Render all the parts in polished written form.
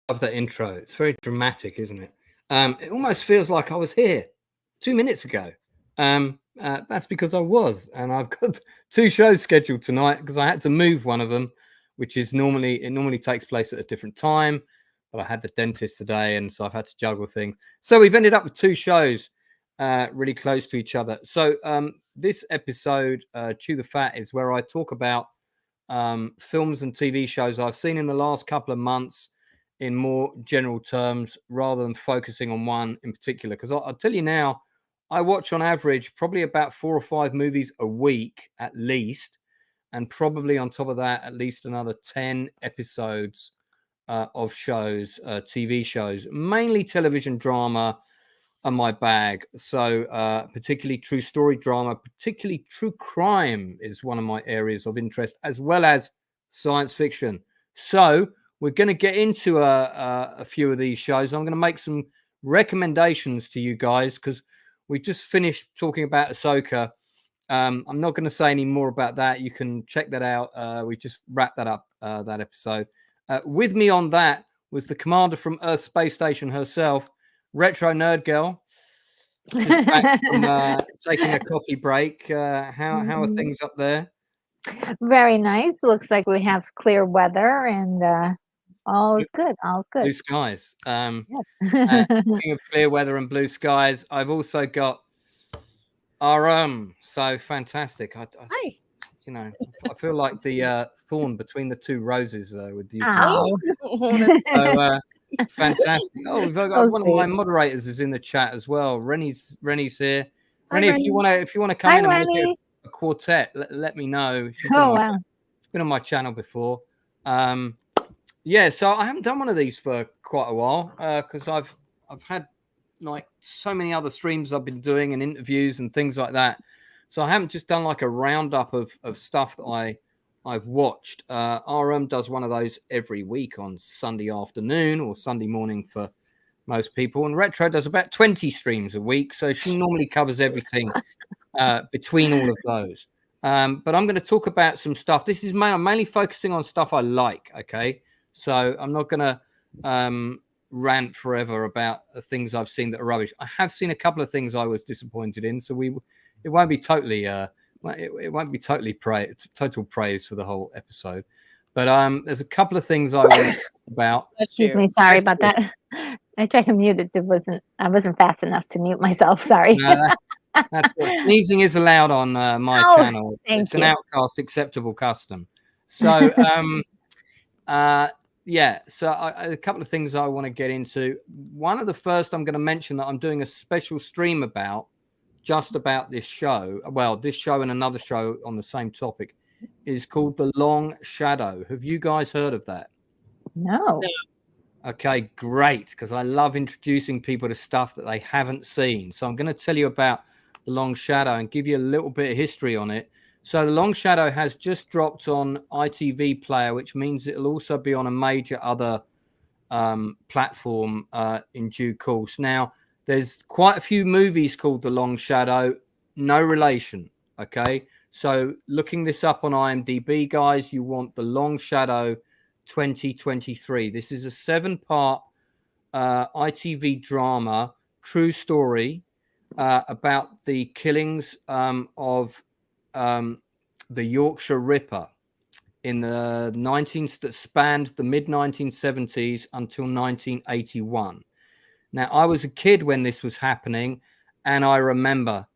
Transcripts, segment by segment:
Love that intro. It's very dramatic, isn't it? It almost feels like I was here 2 minutes ago. That's because I was, and I've got 2 shows scheduled tonight because I had to move one of them, which is normally takes place at a different time, but I had the dentist today, and so I've had to juggle things. So we've ended up with 2 shows really close to each other. So this episode, Chew the Fat, is where I talk about films and TV shows I've seen in the last couple of months in more general terms rather than focusing on one in particular. Because I'll tell you now, I watch on average probably about 4 or 5 movies a week at least, and probably on top of that at least another 10 episodes of shows, TV shows, mainly television drama are my bag. So particularly true story drama, particularly true crime is one of my areas of interest, as well as science fiction. So we're going to get into a few of these shows. I'm going to make some recommendations to you guys because we just finished talking about Ahsoka. I'm not going to say any more about that. You can check that out. We just wrapped that up, that episode. With me on that was the commander from Earth Space Station herself, Retro Nerd Girl, just back from taking a coffee break. How are things up there? Very nice. Looks like we have clear weather and all is good. All good. Blue skies. Speaking of clear weather and blue skies, I've also got RM. So fantastic. Hi. You know, I feel like the thorn between the 2 roses with you. So, fantastic. Oh, we've got one of my moderators is in the chat as well. Rennie's here. Rennie, if you want to come in and look at a quartet, let me know. She's been on my channel before. Yeah, so I haven't done one of these for quite a while because I've had like so many other streams I've been doing and interviews and things like that. So I haven't just done like a roundup of stuff that I've watched. RM does one of those every week on Sunday afternoon or Sunday morning for most people. And Retro does about 20 streams a week. So she normally covers everything between all of those. But I'm going to talk about some stuff. This is mainly focusing on stuff I like. Okay. So I'm not going to rant forever about the things I've seen that are rubbish. I have seen a couple of things I was disappointed in. So it won't be totally it won't be total praise for the whole episode, but there's a couple of things I want to talk about. Excuse me, sorry about that. I tried to mute it. I wasn't fast enough to mute myself. Sorry. Sneezing is allowed on my channel. It's an Outcast acceptable custom. So yeah, so a couple of things I want to get into. One of the first I'm going to mention that I'm doing a special stream about. Just about this show, well, this show and another show on the same topic is called The Long Shadow. Have you guys heard of that? No. Okay, great, because I love introducing people to stuff that they haven't seen. So I'm going to tell you about The Long Shadow and give you a little bit of history on it. So The Long Shadow has just dropped on ITV Player, which means it'll also be on a major other platform in due course. Now, there's quite a few movies called The Long Shadow, no relation, okay? So looking this up on IMDb, guys, you want The Long Shadow 2023. This is a 7-part ITV drama, true story about the killings of the Yorkshire Ripper in the that spanned the mid-1970s until 1981. Now, I was a kid when this was happening, and I remember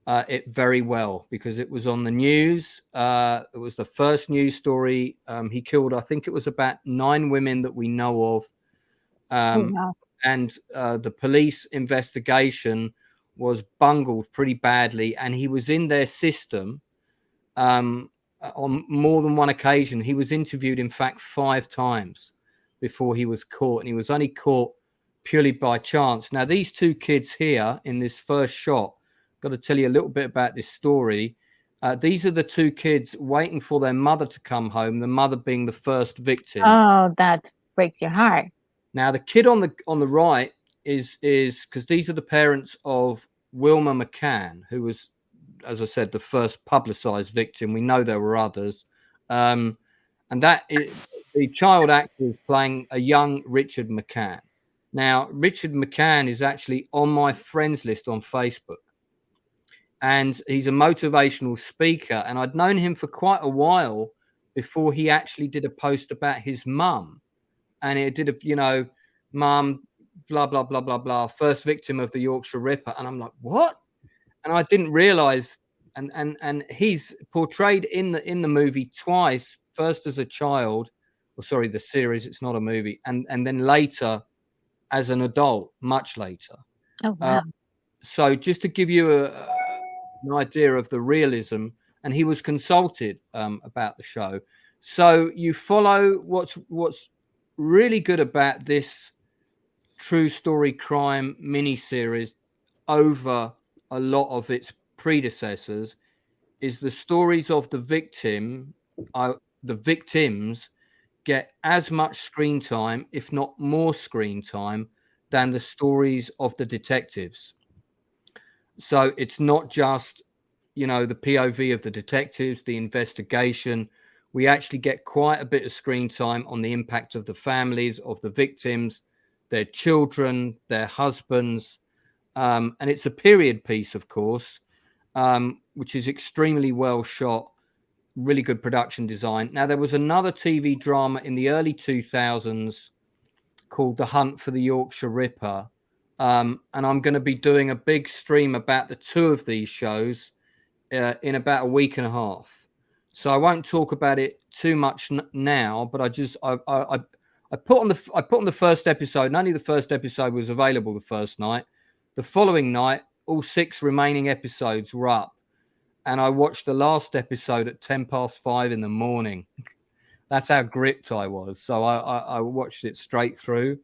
it very well because it was on the news. It was the first news story. He killed, I think it was about 9 women that we know of. And the police investigation was bungled pretty badly, and he was in their system on more than one occasion. He was interviewed, in fact, 5 times before he was caught, and he was only caught purely by chance. Now, these 2 kids here in this first shot, got to tell you a little bit about this story. These are the 2 kids waiting for their mother to come home, the mother being the first victim. Oh, that breaks your heart. Now, the kid on the right is because these are the parents of Wilma McCann, who was, as I said, the first publicized victim. We know there were others. And that is, the child actor is playing a young Richard McCann. Now, Richard McCann is actually on my friends list on Facebook, and he's a motivational speaker. And I'd known him for quite a while before he actually did a post about his mum. And it did mum, blah, blah, blah, blah, blah, first victim of the Yorkshire Ripper. And I'm like, what? And I didn't realize, and he's portrayed in the movie twice, first as a child, the series, it's not a movie, and then later as an adult, much later. Oh, wow. So just to give you an idea of the realism, and he was consulted about the show. So you follow what's really good about this true story crime miniseries over a lot of its predecessors is the stories of the victims get as much screen time, if not more screen time, than the stories of the detectives. So it's not just, the POV of the detectives, the investigation. We actually get quite a bit of screen time on the impact of the families of the victims, their children, their husbands. And it's a period piece, of course, which is extremely well shot, really good production design. Now, there was another TV drama in the early 2000s called The Hunt for the Yorkshire Ripper. And I'm going to be doing a big stream about the two of these shows in about a week and a half. So I won't talk about it too much now, but I put on the first episode, and only the first episode was available the first night. The following night, all 6 remaining episodes were up, and I watched the last episode at 5:10 in the morning. That's how gripped I was. So I watched it straight through.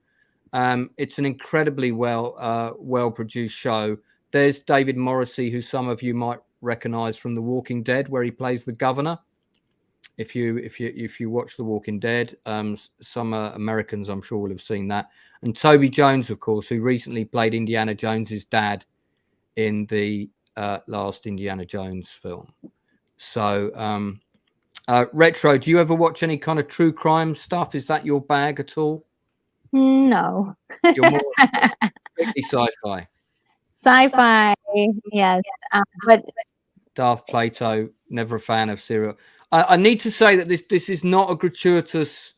It's an incredibly well produced show. There's David Morrissey, who some of you might recognize from The Walking Dead, where he plays the governor. If you watch The Walking Dead, some Americans I'm sure will have seen that. And Toby Jones, of course, who recently played Indiana Jones's dad in the last Indiana Jones film. So, Retro, do you ever watch any kind of true crime stuff? Is that your bag at all? No. You're more strictly sci-fi. Sci-fi, yes. But Darth Plato, never a fan of serial. I need to say that this is not a gratuitous.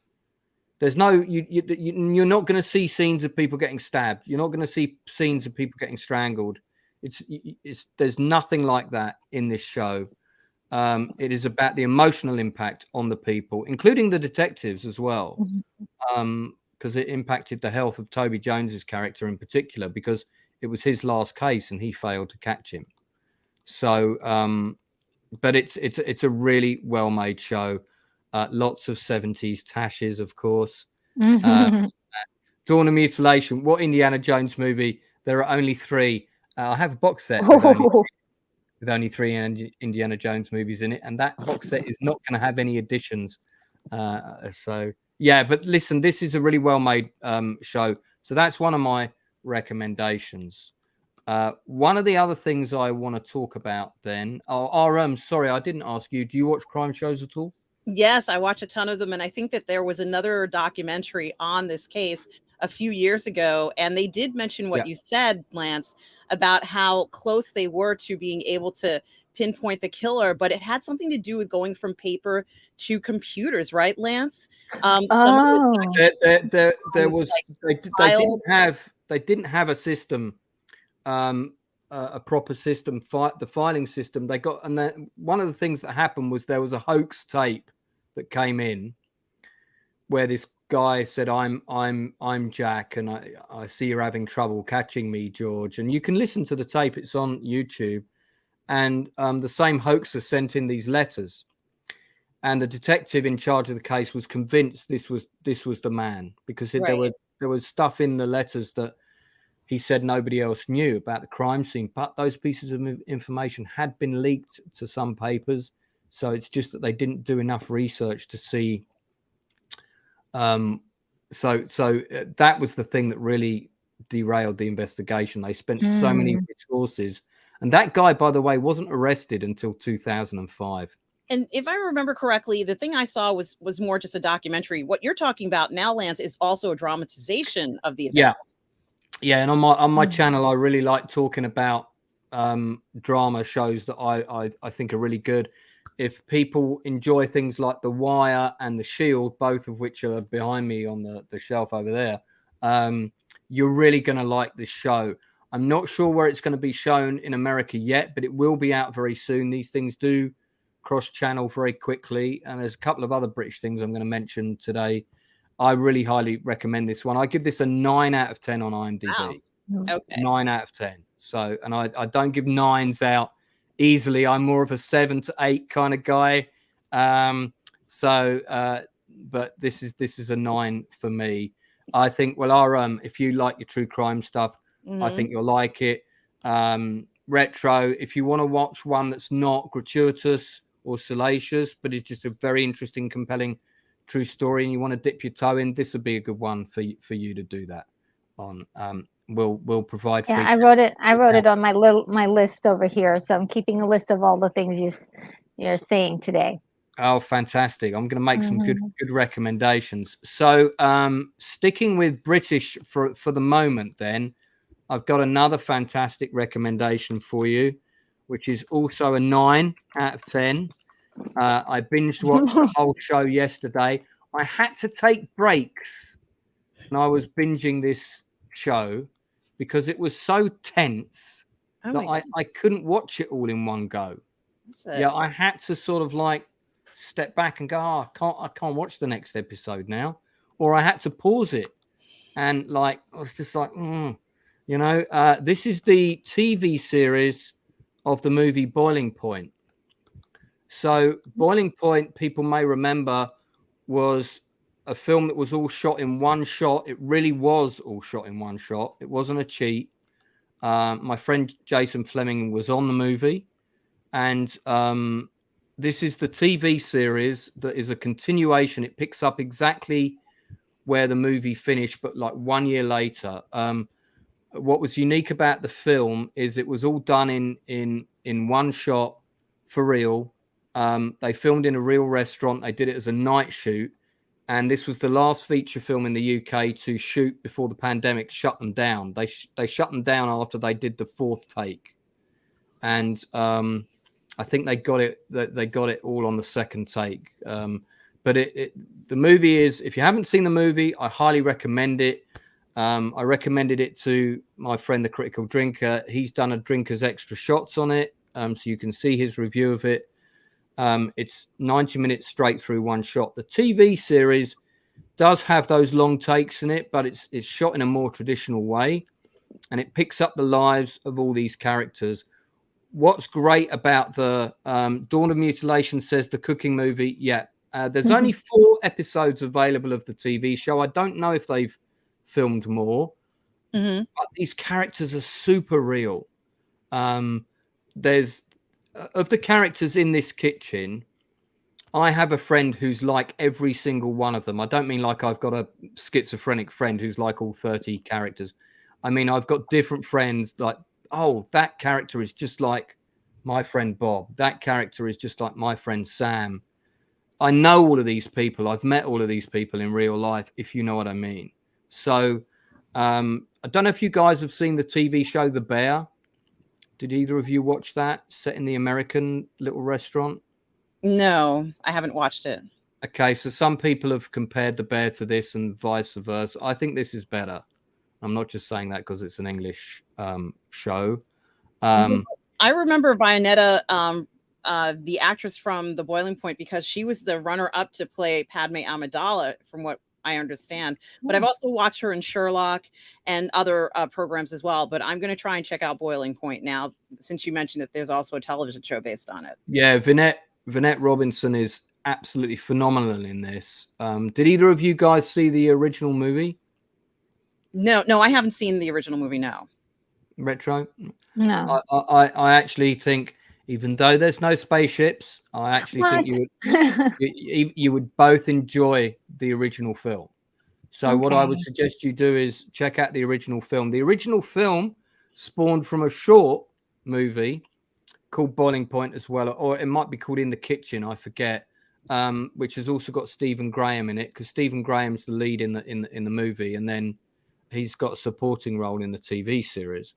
There's no you're not going to see scenes of people getting stabbed. You're not going to see scenes of people getting strangled. There's nothing like that in this show. It is about the emotional impact on the people, including the detectives as well, because it impacted the health of Toby Jones's character in particular, because it was his last case and he failed to catch him. So, but it's a really well made show. Lots of 70s tashes, of course. Dawn of Mutilation. What Indiana Jones movie? There are only 3. I have a box set with only 3 Indiana Jones movies in it, and that box set is not going to have any additions. So yeah, but listen, this is a really well made show. So that's one of my recommendations. One of the other things I want to talk about then sorry, I didn't ask you, do you watch crime shows at all? Yes, I watch a ton of them, and I think that there was another documentary on this case a few years ago, and they did mention what you said, Lance, about how close they were to being able to pinpoint the killer, but it had something to do with going from paper to computers, right, Lance? There was they didn't have a system, a proper system, the filing system. They got, and then one of the things that happened was there was a hoax tape that came in where this guy said, I'm Jack, and I see you're having trouble catching me, George. And you can listen to the tape, it's on YouTube. And the same hoaxer sent in these letters, and the detective in charge of the case was convinced this was the man, because there was stuff in the letters that he said nobody else knew about the crime scene, but those pieces of information had been leaked to some papers. So it's just that they didn't do enough research to see. So that was the thing that really derailed the investigation. They spent so many resources, and that guy, by the way, wasn't arrested until 2005. And if I remember correctly, the thing I saw was more just a documentary. What you're talking about now, Lance, is also a dramatization of the event. Yeah, and on my channel, I really like talking about drama shows that I think are really good. If people enjoy things like The Wire and The Shield, both of which are behind me on the shelf over there, you're really going to like this show. I'm not sure where it's going to be shown in America yet, but it will be out very soon. These things do cross-channel very quickly, and there's a couple of other British things I'm going to mention today. I really highly recommend this one. I give this a 9 out of 10 on IMDb. Wow. Okay. 9 out of 10. So, and I don't give 9s out easily. I'm more of a 7 to 8 kind of guy. But this is a 9 for me. I think, well, if you like your true crime stuff, I think you'll like it. Retro, if you want to watch one that's not gratuitous or salacious, but is just a very interesting, compelling true story, and you want to dip your toe in, this would be a good one for you to do that on. We'll provide. Yeah, I wrote it on my list over here, so I'm keeping a list of all the things you're saying today. Oh, fantastic! I'm going to make some good recommendations. So, sticking with British for the moment, then I've got another fantastic recommendation for you, which is also a 9 out of 10. I binge watched the whole show yesterday. I had to take breaks, and I was binging this show because it was so tense that I couldn't watch it all in one go. Yeah, I had to sort of like step back and go, I can't watch the next episode now, or I had to pause it, and like I was just like, this is the TV series of the movie Boiling Point. So Boiling Point, people may remember, was a film that was all shot in one shot. It really was all shot in one shot. It wasn't a cheat. My friend Jason Flemyng was on the movie. And this is the TV series that is a continuation. It picks up exactly where the movie finished, but like 1 year later. What was unique about the film is it was all done in one shot for real. They filmed in a real restaurant. They did it as a night shoot. And this was the last feature film in the UK to shoot before the pandemic shut them down. They shut them down after they did the 4th take. And I think they got it all on the 2nd take. But the movie is, if you haven't seen the movie, I highly recommend it. I recommended it to my friend, the Critical Drinker. He's done a Drinker's Extra Shots on it. So you can see his review of it. It's 90 minutes straight through one shot. The TV series does have those long takes in it, but it's shot in a more traditional way, and it picks up the lives of all these characters. What's great about the Dawn of Mutilation says the cooking movie, there's only 4 episodes available of the TV show. I don't know if they've filmed more, but these characters are super real. There's of the characters in this kitchen, I have a friend who's like every single one of them. I don't mean like I've got a schizophrenic friend who's like all 30 characters. I mean, I've got different friends like, oh, that character is just like my friend Bob. That character is just like my friend Sam. I know all of these people. I've met all of these people in real life, if you know what I mean. So I don't know if you guys have seen the TV show The Bear. Did either of you watch that? Set in the American little restaurant? No, I haven't watched it. Okay, so some people have compared The Bear to this and vice versa. I think this is better. I'm not just saying that because it's an English show. I remember Vianetta, the actress from The Boiling Point, because she was the runner-up to play Padme Amidala, from what I understand. But I've also watched her in Sherlock and other programs as well. But I'm going to try and check out Boiling Point now, since you mentioned that there's also a television show based on it. Yeah, Vinette Robinson is absolutely phenomenal in this. Did either of you guys see the original movie? No, I haven't seen the original movie. No. Retro? No. I actually think, even though there's no spaceships, I actually think you would both enjoy the original film. So what I would suggest you do is check out the original film. The original film spawned from a short movie called Boiling Point as well, or it might be called In the Kitchen, I forget, which has also got Stephen Graham in it, because Stephen Graham's the lead in the movie, and then he's got a supporting role in the TV series.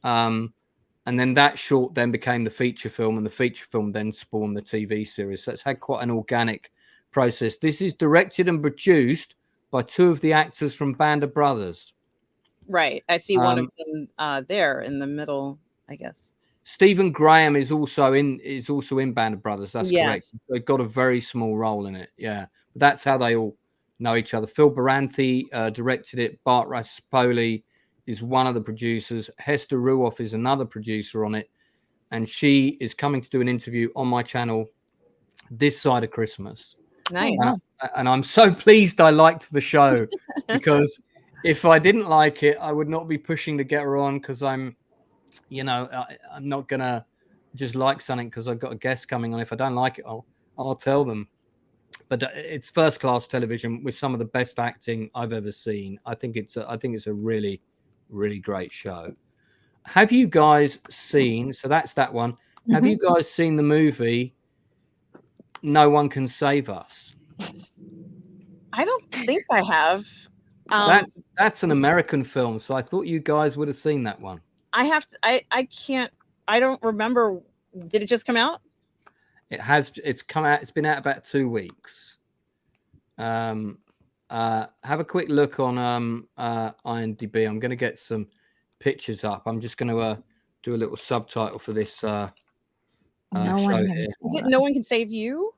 And then that short then became the feature film, and the feature film then spawned the TV series. So it's had quite an organic process. This is directed and produced by two of the actors from Band of Brothers. Right. I see one of them there in the middle, I guess. Stephen Graham is also in Band of Brothers. That's correct. They've got a very small role in it. Yeah. But that's how they all know each other. Phil Baranthi directed it. Bart Raspoli is one of the producers. Hester Ruoff is another producer on it. And she is coming to do an interview on my channel this side of Christmas. Nice. And I'm so pleased I liked the show, because if I didn't like it, I would not be pushing to get her on, because I'm not going to just like something because I've got a guest coming on. If I don't like it, I'll tell them. But it's first class television with some of the best acting I've ever seen. I think it's a really, really great show. Have you guys seen, so that's that one. Mm-hmm. Have you guys seen the movie No One Can Save Us? I don't think I have. That's an American film, so I thought you guys would have seen that one. I can't, I don't remember. Did it just come out? It's come out. It's been out about 2 weeks. Have a quick look on IMDb. I'm going to get some pictures up. I'm just going to do a little subtitle for this show here. Is it No One Can Save You?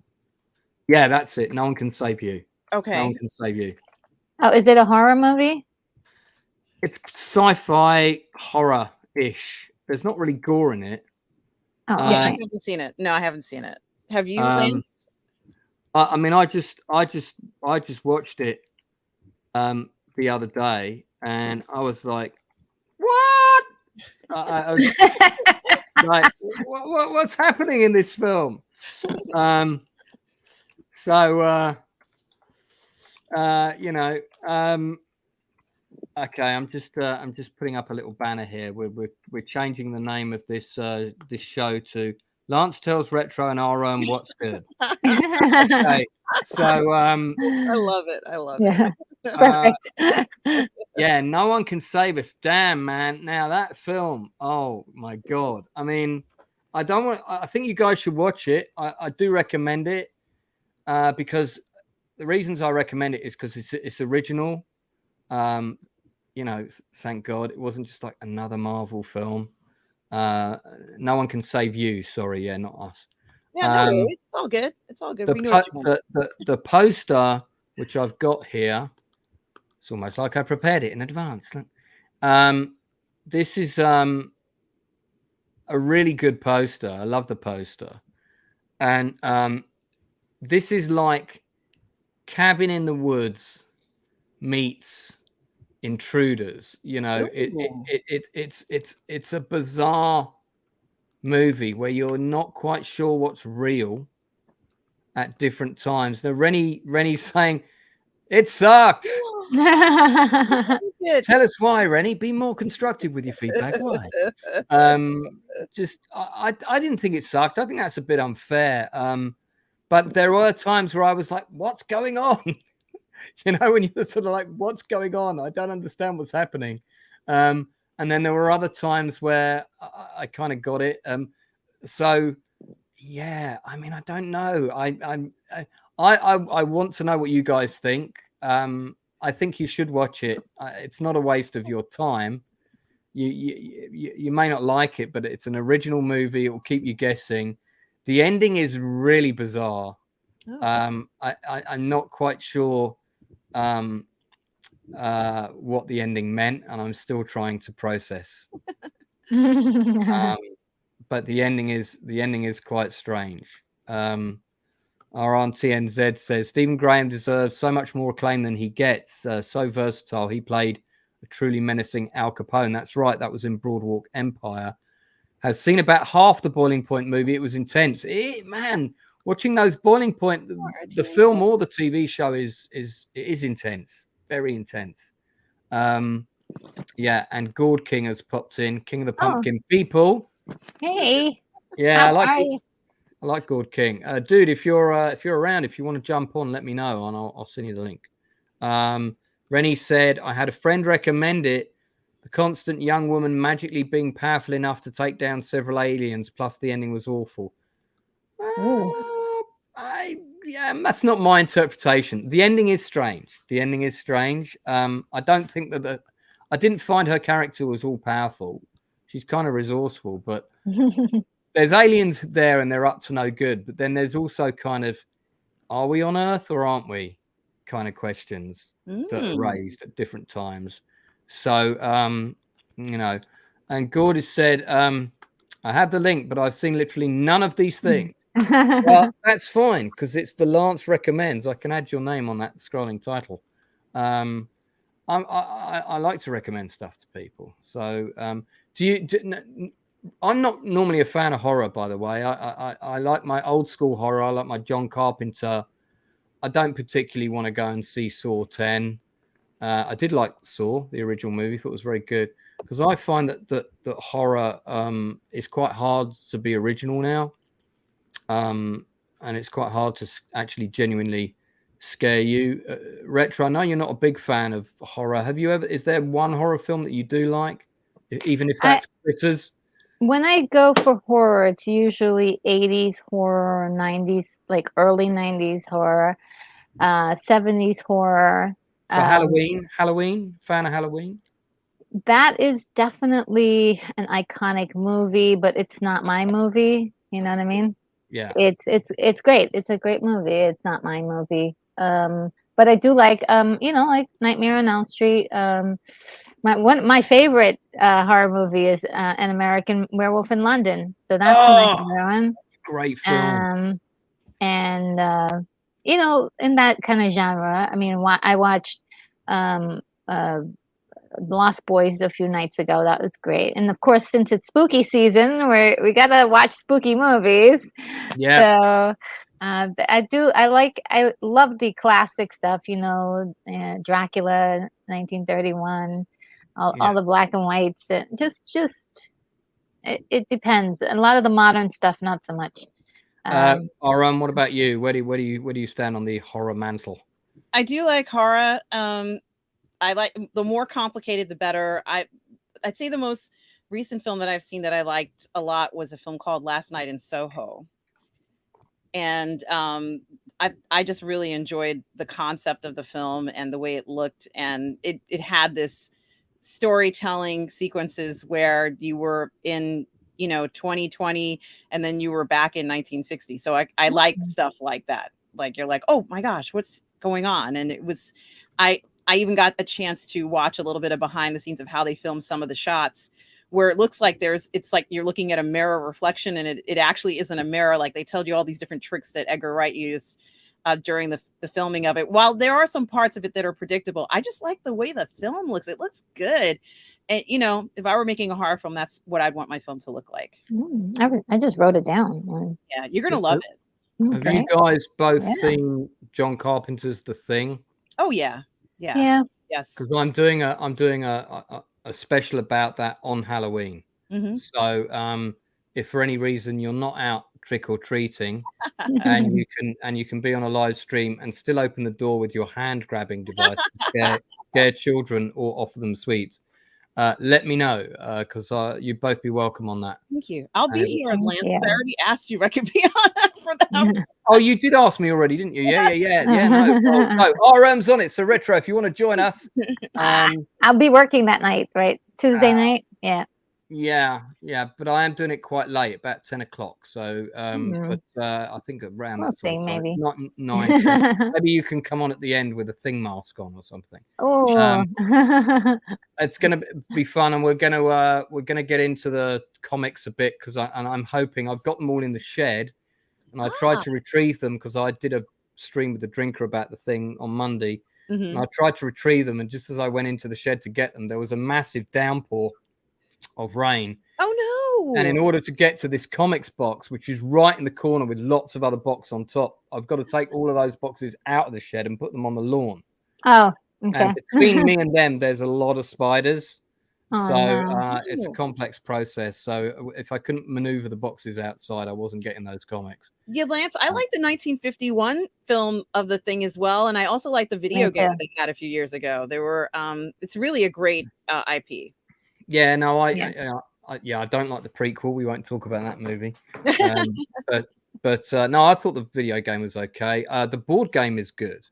Yeah, that's it. No One Can Save You. Okay. No One Can Save You. Oh, is it a horror movie? It's sci-fi horror-ish. There's not really gore in it. Oh, yeah, I haven't seen it. No, I haven't seen it. Have you, Lance? I mean, I just watched it the other day, and I was like, "What?" I was like, "What's happening in this film?" Okay, I'm just putting up a little banner here. We're changing the name of this show to Lance Tells Retro and our own What's Good. Okay, so I love it. I love it. Yeah, No One Can Save Us. Damn, man. Now that film, oh my God. I mean, I think you guys should watch it. I do recommend it because the reasons I recommend it is because it's original. Thank God it wasn't just like another Marvel film. No One Can Save You. Sorry, yeah, not us. Yeah, no, it's all good. It's all good. The poster, which I've got here, it's almost like I prepared it in advance. This is a really good poster. I love the poster, and this is like Cabin in the Woods meets Intruders. It's a bizarre movie where you're not quite sure what's real at different times. Now Rennie's saying it sucked. Tell us why, Rennie. Be more constructive with your feedback. Why? I didn't think it sucked. I think that's a bit unfair. But there were times where I was like, what's going on? When you're sort of like, what's going on? I don't understand what's happening. And then there were other times where I kind of got it. So yeah, I mean, I don't know. I want to know what you guys think. I think you should watch it. It's not a waste of your time. You may not like it, but it's an original movie. It will keep you guessing. The ending is really bizarre. I'm not quite sure what the ending meant, and I'm still trying to process. But the ending is quite strange. Our auntie NZ says Stephen Graham deserves so much more acclaim than he gets. So versatile. He played a truly menacing Al Capone. That's right. That was in Broadwalk Empire. Have seen about half the Boiling Point movie. It was intense. Man, watching those Boiling Point, the film or the TV show is intense. Very intense. Yeah, and Gourd King has popped in. King of the Pumpkin people. Hey. Yeah, How are you? I like Gord King, dude. If you're around, if you want to jump on, let me know, and I'll send you the link. Rennie said, I had a friend recommend it. The constant young woman magically being powerful enough to take down several aliens, plus the ending was awful. Yeah, that's not my interpretation. The ending is strange. I don't think that I didn't find her character was all powerful. She's kind of resourceful, but there's aliens there and they're up to no good. But then there's also kind of, are we on Earth or aren't we? Kind of questions that are raised at different times. So, and Gord has said, I have the link, but I've seen literally none of these things. Well, that's fine because it's the Lance recommends. I can add your name on that scrolling title. I like to recommend stuff to people. So, I'm not normally a fan of horror, by the way. I like my old school horror. I like my John Carpenter. I don't particularly want to go and see Saw 10. I did like Saw, the original movie. Thought it was very good because I find that horror is quite hard to be original now. And it's quite hard to actually genuinely scare you. Retro, I know you're not a big fan of horror. Have you ever? Is there one horror film that you do like, even if that's Critters? When I go for horror, it's usually 80s horror, 90s, like early 90s horror, 70s horror. So Halloween, fan of Halloween? That is definitely an iconic movie, but it's not my movie. You know what I mean? Yeah. It's great. It's a great movie. It's not my movie. But I do like like Nightmare on Elm Street. My favorite horror movie is An American Werewolf in London. So that's another one. Great film. And in that kind of genre, I mean, I watched Lost Boys a few nights ago. That was great. And of course, since it's spooky season, we gotta watch spooky movies. Yeah. So I love the classic stuff, Dracula, 1931, all the black and whites. It depends. A lot of the modern stuff, not so much. What about you? Where do you stand on the horror mantle? I do like horror. I like the more complicated, the better. I'd say the most recent film that I've seen that I liked a lot was a film called Last Night in Soho. And I just really enjoyed the concept of the film and the way it looked. And it had this storytelling sequences where you were in 2020 and then you were back in 1960. So I like stuff like that. Like you're like, oh my gosh, what's going on? And it was I even got a chance to watch a little bit of behind the scenes of how they filmed some of the shots where it looks like it's like you're looking at a mirror reflection and it actually isn't a mirror. Like they told you all these different tricks that Edgar Wright used during the filming of it. While there are some parts of it that are predictable, I just like the way the film looks. It looks good. And, if I were making a horror film, that's what I'd want my film to look like. I just wrote it down. Yeah, you're going to love it. Have you guys both seen John Carpenter's The Thing? Oh, yeah. Yeah. Yes. Because I'm doing a special about that on Halloween. Mm-hmm. So if for any reason you're not out trick or treating and you can be on a live stream and still open the door with your hand grabbing device to scare children or offer them sweets, let me know because you'd both be welcome on that. Thank you. I'll be here, Lance. I already asked you if I could be on that for them. Oh, you did ask me already, didn't you? Yeah. No, RM's on it. So Retro, if you want to join us, I'll be working that night, right? Tuesday night. Yeah, but I am doing it quite late, about 10 o'clock. So, but I think around that sort of time, maybe not 9. 10. Maybe you can come on at the end with a Thing mask on or something. Oh, it's going to be fun, and we're going to get into the comics a bit because I'm hoping I've got them all in the shed, and I tried to retrieve them because I did a stream with the drinker about the Thing on Monday, and I tried to retrieve them, and just as I went into the shed to get them, there was a massive downpour of rain. Oh no! And in order to get to this comics box, which is right in the corner with lots of other boxes on top, I've got to take all of those boxes out of the shed and put them on the lawn. Oh, okay. And between me and them, there's a lot of spiders. So no. it's a complex process. So if I couldn't maneuver the boxes outside, I wasn't getting those comics. Yeah, Lance, I like the 1951 film of the thing as well, and I also like the video Me game too. they had a few years ago. They were, it's really a great IP. Yeah, no, Yeah. I don't like the prequel. We won't talk about that movie. But no, I thought the video game was okay. The board game is good.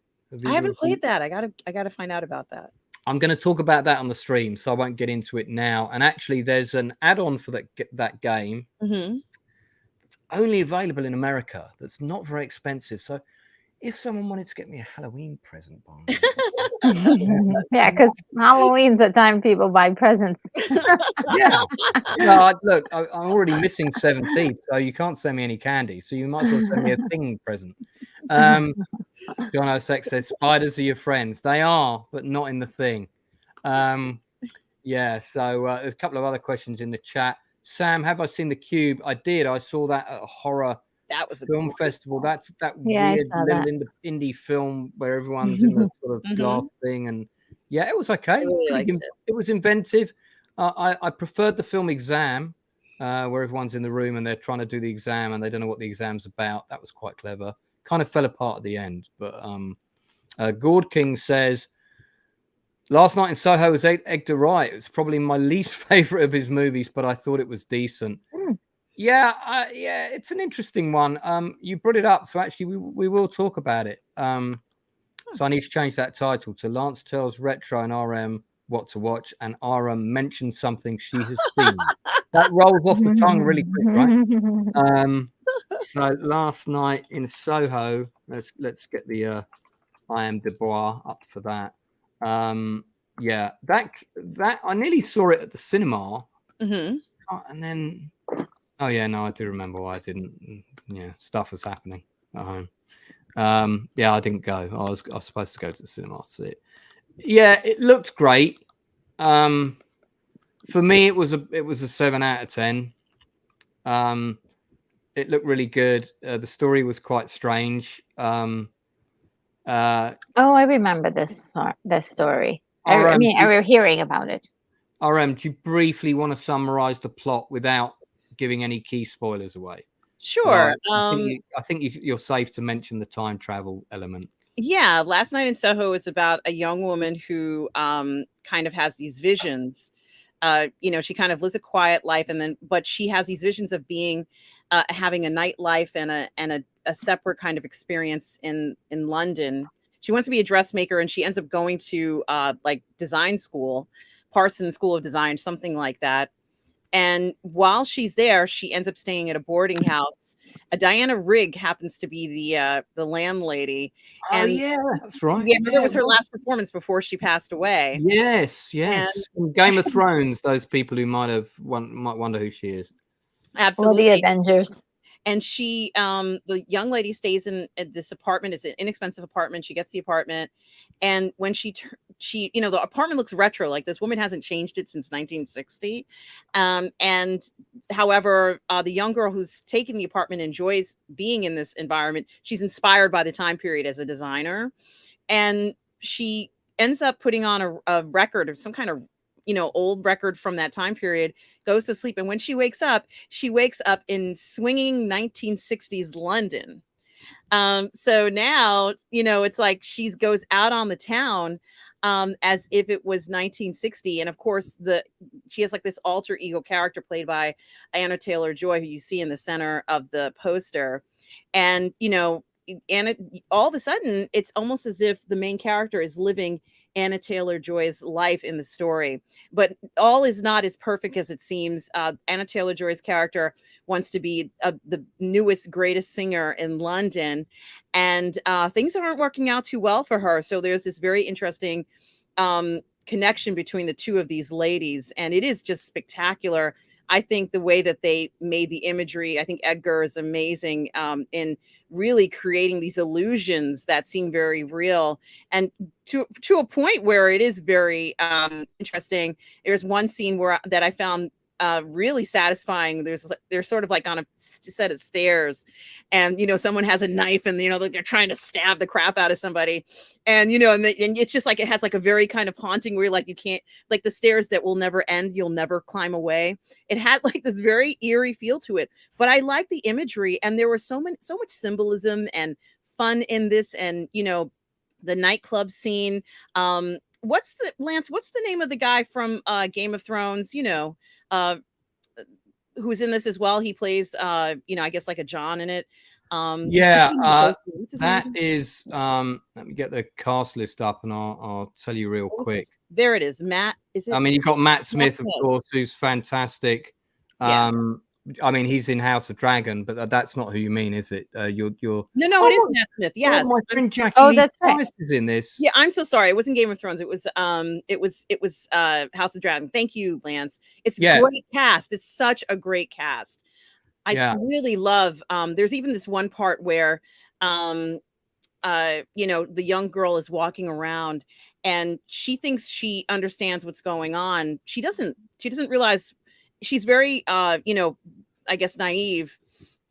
I haven't played that. I gotta find out about that. I'm going to talk about that on the stream, so I won't get into it now. And actually, there's an add-on for that game. Mm-hmm. It's only available in America. That's not very expensive. So if someone wanted to get me a Halloween present, Yeah, because Halloween's the time people buy presents. yeah. No, look, I'm already missing 17th, so you can't send me any candy. So you might as well send me a thing present. John O'Sex says, spiders are your friends. They are, but not in the thing. Yeah, so there's a couple of other questions in the chat. Sam, have I seen The Cube? I did. I saw that at a horror film festival. That's that weird little indie film where everyone's in the sort of glass thing. And yeah, it was okay. It was inventive. I preferred the film Exam, where everyone's in the room and they're trying to do the exam and they don't know what the exam's about. That was quite clever. Kind of fell apart at the end. But Gord King says, Last Night in Soho was Edgar Wright. It's probably my least favorite of his movies, but I thought it was decent. Yeah, it's an interesting one. You brought it up, so actually we will talk about it. So I need to change that title to Lance tells Retro and RM what to watch, and RM mentions something she has seen. That rolls off the tongue really quick, right? So Last Night in Soho. Let's get the I Am Dubois up for that. Yeah, that I nearly saw it at the cinema, and then. Oh yeah, no, I do remember why I didn't. Yeah, stuff was happening at home. Yeah, I didn't go. I was supposed to go to the cinema to see it. Yeah, it looked great. For me, it was a 7 out of 10. It looked really good. The story was quite strange. Oh, I remember this story. I remember hearing about it. RM, do you briefly want to summarize the plot without giving any key spoilers away? Sure. I think you're safe to mention the time travel element. Yeah, Last Night in Soho is about a young woman who kind of has these visions. She kind of lives a quiet life, but she has these visions of being having a nightlife and a separate kind of experience in London. She wants to be a dressmaker, and she ends up going to like design school, Parsons School of Design, something like that. And while she's there, she ends up staying at a boarding house. Diana Rigg happens to be the landlady. And yeah, that's right. Yeah, it was her last performance before she passed away. Yes. From Game of Thrones, those people who might wonder who she is. Absolutely. Or the Avengers. And she, the young lady stays in this apartment. It's an inexpensive apartment. She gets the apartment. And when she, the apartment looks retro. Like this woman hasn't changed it since 1960. And however, the young girl who's taken the apartment enjoys being in this environment. She's inspired by the time period as a designer. And she ends up putting on a record of some kind of, old record from that time period, goes to sleep. And when she wakes up in swinging 1960s London. So now, it's like she goes out on the town as if it was 1960. And of course, she has like this alter ego character played by Anna Taylor-Joy, who you see in the center of the poster. And, all of a sudden, it's almost as if the main character is living Anna Taylor-Joy's life in the story. But all is not as perfect as it seems. Anna Taylor-Joy's character wants to be the newest, greatest singer in London. And things aren't working out too well for her. So there's this very interesting connection between the two of these ladies. And it is just spectacular. I think the way that they made the imagery, I think Edgar is amazing in really creating these illusions that seem very real, and to a point where it is very interesting. There's one scene that I found really satisfying. They're sort of like on a set of stairs, and someone has a knife, and like they're trying to stab the crap out of somebody, and and it's just like it has like a very kind of haunting where like you can't, like the stairs that will never end, you'll never climb away. It had like this very eerie feel to it, but I like the imagery, and there was so much symbolism and fun in this, and the nightclub scene. What's the name of the guy from Game of Thrones, who's in this as well? He plays I guess like a John in it. That is let me get the cast list up and I'll tell you real quick. There it is. Matt, is it? I mean, you've got Matt Smith, of course, who's fantastic. Yeah. I mean, he's in House of Dragon, but that's not who you mean, is it? No, it is Matt Smith. Yes. My friend Jackie that's right. is in this. Yeah, I'm so sorry. It wasn't Game of Thrones. It was House of Dragon. Thank you, Lance. It's a great cast. It's such a great cast. I really love there's even this one part where the young girl is walking around and she thinks she understands what's going on. She doesn't realize. She's very I guess naive.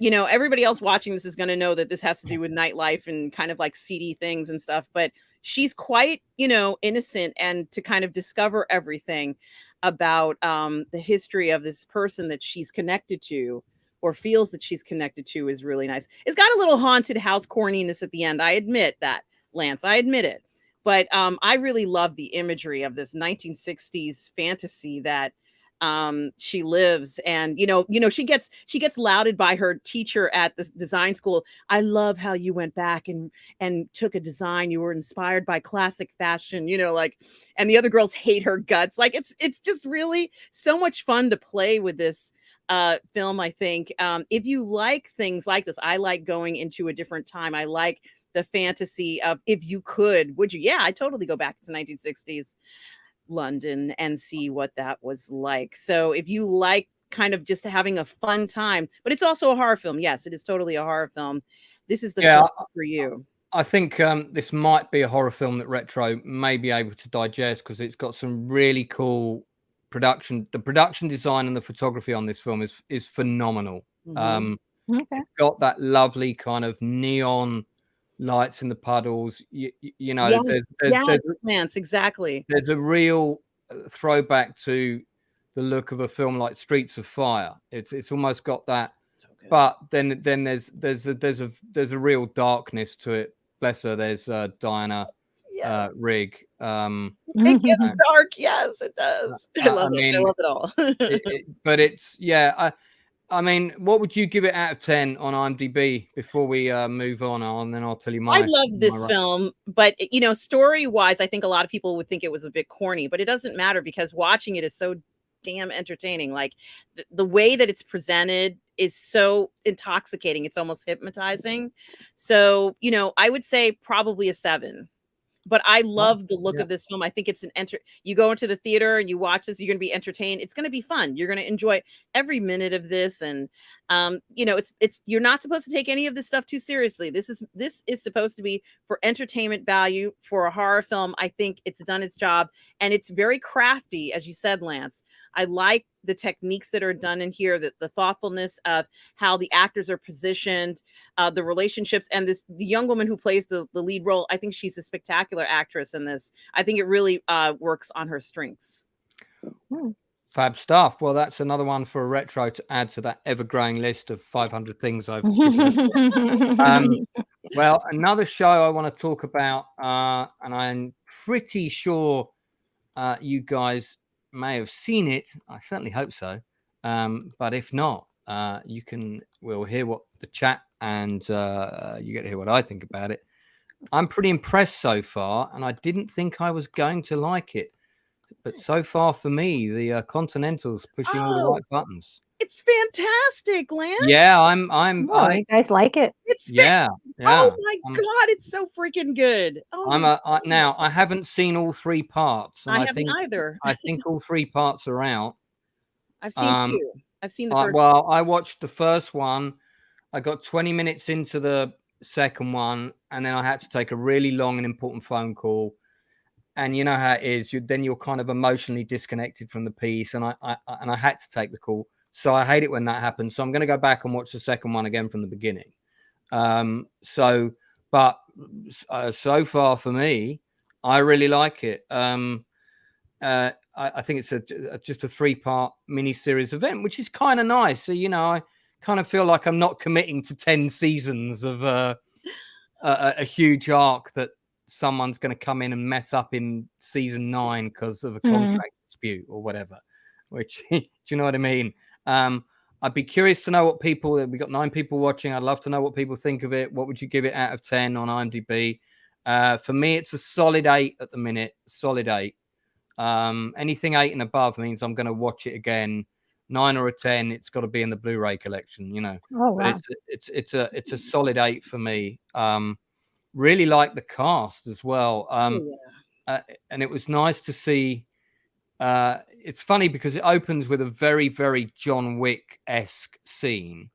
Everybody else watching this is going to know that this has to do with nightlife and kind of like seedy things and stuff, but she's quite innocent, and to kind of discover everything about the history of this person that she's connected to or feels that she's connected to is really nice. It's got a little haunted house corniness at the end. I admit that, Lance. I admit it. But I really love the imagery of this 1960s fantasy that she lives, and she gets lauded by her teacher at the design school. I love how you went back and took a design. You were inspired by classic fashion, and the other girls hate her guts. Like it's just really so much fun to play with this film. I think if you like things like this, I like going into a different time. I like the fantasy of, if you could, would you? Yeah, I totally go back to 1960s London and see what that was like. So if you like kind of just having a fun time, but it's also a horror film. Yes, it is totally a horror film. This is the film for you. I think this might be a horror film that Retro may be able to digest, because it's got some really cool production. The production design and the photography on this film is phenomenal. It's got that lovely kind of neon lights in the puddles, Lance, exactly. There's a real throwback to the look of a film like Streets of Fire. It's almost got that, but then there's a real darkness to it. Bless her. There's Diana Rigg. It gets dark. Yes, it does. I love it all. But it's I mean, what would you give it out of 10 on IMDb before we move on? And then I'll tell you my. I love this film, but story-wise, I think a lot of people would think it was a bit corny, but it doesn't matter because watching it is so damn entertaining. Like the way that it's presented is so intoxicating; it's almost hypnotizing. So, I would say probably a 7. But I love the look of this film. I think it's you go into the theater and you watch this, you're going to be entertained. It's going to be fun. You're going to enjoy every minute of this. And, you're not supposed to take any of this stuff too seriously. This is supposed to be for entertainment value for a horror film. I think it's done its job, and it's very crafty, as you said, Lance. I like the techniques that are done in here, the thoughtfulness of how the actors are positioned, the relationships, and the young woman who plays the lead role. I think she's a spectacular actress in this. I think it really works on her strengths. Fab stuff. Well, that's another one for a Retro to add to that ever-growing list of 500 things I've well, another show I want to talk about, and I'm pretty sure you guys may have seen it. I certainly hope so. But if not, we'll hear what the chat, and you get to hear what I think about it. I'm pretty impressed so far, and I didn't think I was going to like it. But so far for me, the Continental's pushing all the right buttons. It's fantastic, Lance. Yeah, you guys like it? It's yeah. Oh my God, it's so freaking good. Oh, now I haven't seen all 3 parts. And I haven't either. I think all 3 parts are out. I've seen 2. I've seen the first. Well, I watched the first one. I got 20 minutes into the second one, and then I had to take a really long and important phone call. and you know how it is. Then you're kind of emotionally disconnected from the piece, and I had to take the call. So I hate it when that happens. So I'm going to go back and watch the second one again from the beginning. So far for me, I really like it. I think it's just a 3-part mini-series event, which is kind of nice. So, I kind of feel like I'm not committing to 10 seasons of a huge arc that someone's going to come in and mess up in season 9 because of a contract dispute or whatever. Which, do you know what I mean? I'd be curious to know what we got 9 people watching. I'd love to know what people think of it. What would you give it out of 10 on IMDb? For me, it's a solid 8 at the minute. Solid 8. Anything 8 and above means I'm going to watch it again. 9 or a 10, it's got to be in the Blu-ray collection, Oh, wow. But it's a solid 8 for me. Really like the cast as well. And it was nice to see. It's funny because it opens with a very, very John Wick-esque scene,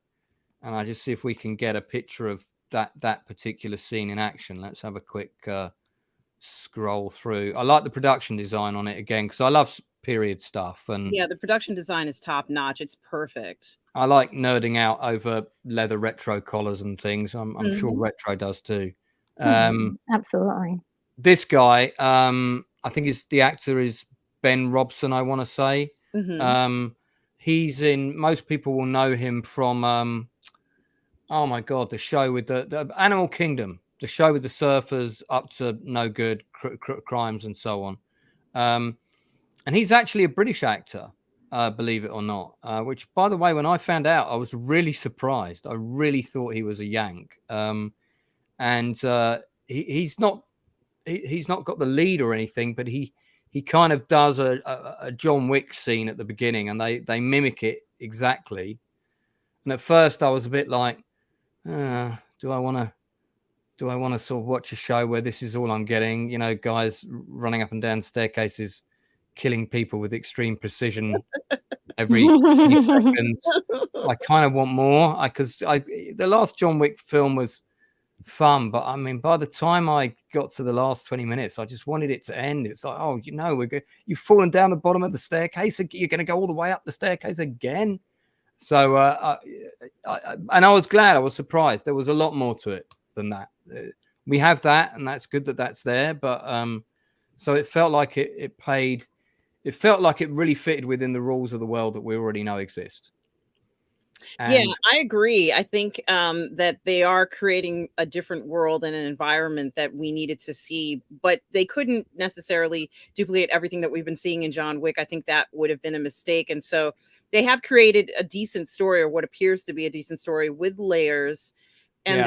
and I just see if we can get a picture of that particular scene in action. Let's have a quick scroll through. I like the production design on it again because I love period stuff, and the production design is top notch. It's perfect. I like nerding out over leather retro collars and things. I'm sure retro does too. Absolutely. This guy, I think the actor is Ben Robson, I want to say. He's in, most people will know him from oh my god, the show with the Animal Kingdom, the show with the surfers up to no good crimes and so on. And he's actually a British actor, believe it or not, which, by the way, when I found out, I was really surprised. I really thought he was a Yank. And he's not got the lead or anything, but he kind of does a John Wick scene at the beginning, and they mimic it exactly. And at first I was a bit like, do I want to sort of watch a show where this is all I'm getting? Guys running up and down staircases, killing people with extreme precision every few seconds. I kind of want more, because the last John Wick film was fun, but I mean, by the time I got to the last 20 minutes, I just wanted it to end. It's like, oh, you've fallen down the bottom of the staircase, you're going to go all the way up the staircase again. So and I was glad, I was surprised. There was a lot more to it than that. We have that, and that's good that that's there, but so it felt like it felt like it really fitted within the rules of the world that we already know exist. And I agree. I think that they are creating a different world and an environment that we needed to see, but they couldn't necessarily duplicate everything that we've been seeing in John Wick. I think that would have been a mistake. And so they have created a decent story, or what appears to be a decent story, with layers and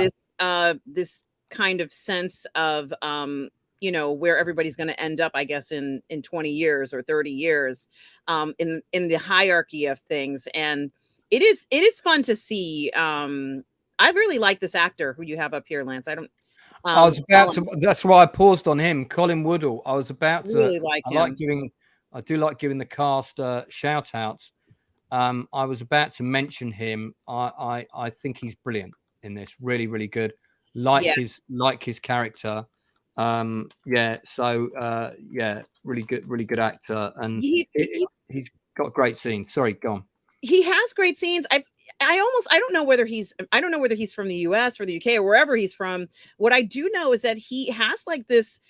this kind of sense of where everybody's going to end up, I guess, in 20 years or 30 years, in the hierarchy of things. And it is fun to see. I really like this actor who you have up here, Lance. I was about to. That's why I paused on him, Colin Woodall. I was about to. Really like him. I do like giving the cast shout outs. I was about to mention him. I think he's brilliant in this. Really, really good. His character. Really good actor, and he's got great scenes. Sorry, go on. He has great scenes. I don't know whether he's from the US or the UK or wherever he's from. What I do know is that he has like this,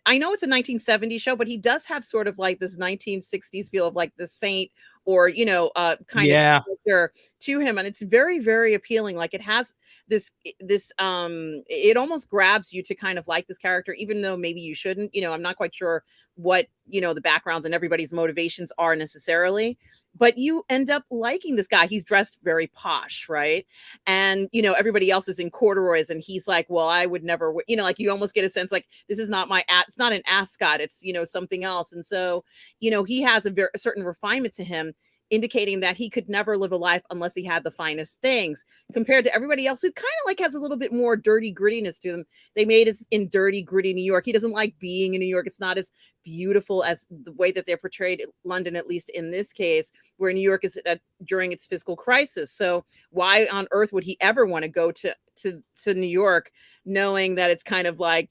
I know it's a 1970s show, but he does have sort of like this 1960s feel of like the saint, or kind of character to him, and it's very, very appealing. Like it has this it almost grabs you to kind of like this character, even though maybe you shouldn't. I'm not quite sure what the backgrounds and everybody's motivations are necessarily, but you end up liking this guy. He's dressed very posh, right? And everybody else is in corduroys, and he's like, well, I would never, like you almost get a sense like, this is not it's not an ascot, it's something else. And so he has a certain refinement to him. indicating that he could never live a life unless he had the finest things, compared to everybody else who kind of like has a little bit more dirty grittiness to them. They made it in dirty, gritty New York. He doesn't like being in New York. It's not as beautiful as the way that they're portrayed in London, at least in this case, where New York is during its fiscal crisis. So why on earth would he ever want to go to New York, knowing that it's kind of like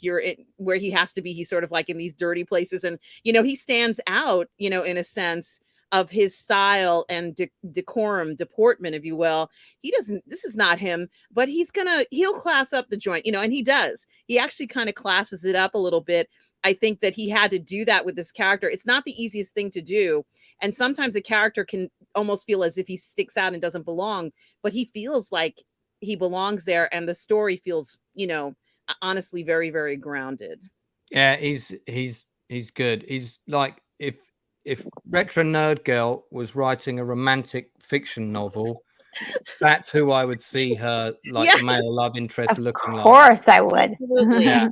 where he has to be? He's sort of like in these dirty places. And, he stands out, in a sense of his style and deportment, if you will. This is not him, but he'll class up the joint, and he does. He actually kind of classes it up a little bit. I think that he had to do that with this character. It's not the easiest thing to do. And sometimes a character can almost feel as if he sticks out and doesn't belong, but he feels like he belongs there. And the story feels, honestly, very, very grounded. Yeah, he's good. He's like, if Retro Nerd Girl was writing a romantic fiction novel, that's who I would see her, like, Yes. male love interest looking like. Of course I would. Absolutely. Yeah.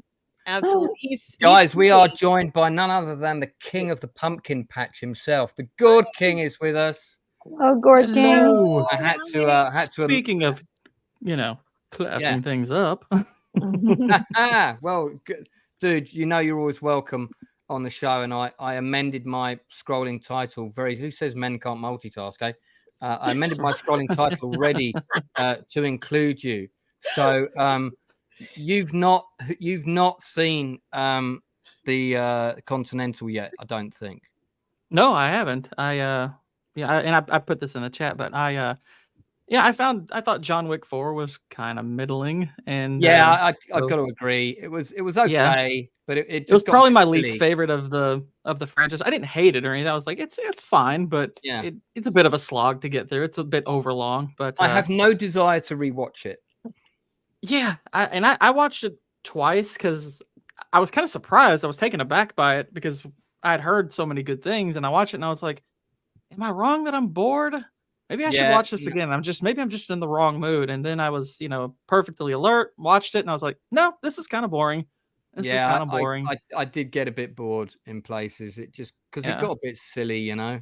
Absolutely. Guys, we are joined by none other than the king of the pumpkin patch himself. The Gourd King is with us. Oh, Gourd King. Hello. I had to Speaking of, classing things up. well, dude, you're always welcome on the show, and I amended my scrolling title. Who says men can't multitask? Eh? I amended my scrolling title already to include you. So you've not seen the Continental yet, I don't think. No, I haven't. I put this in the chat, but I thought John Wick 4 was kind of middling, and I got to agree. It was okay, yeah. but it was just got probably my silly. least favorite of the franchise. I didn't hate it or anything. I was like, it's fine, but it's a bit of a slog to get through. It's a bit overlong, but I have no desire to rewatch it. Yeah, I watched it twice because I was kind of surprised. I was taken aback by it because I'd heard so many good things, and I watched it and I was like, am I wrong that I'm bored? Maybe I should watch this again. Maybe I'm just in the wrong mood. And then I was, perfectly alert, watched it, and I was like, no, this is kind of boring. This is kind of boring. I did get a bit bored in places. It just because it got a bit silly, and I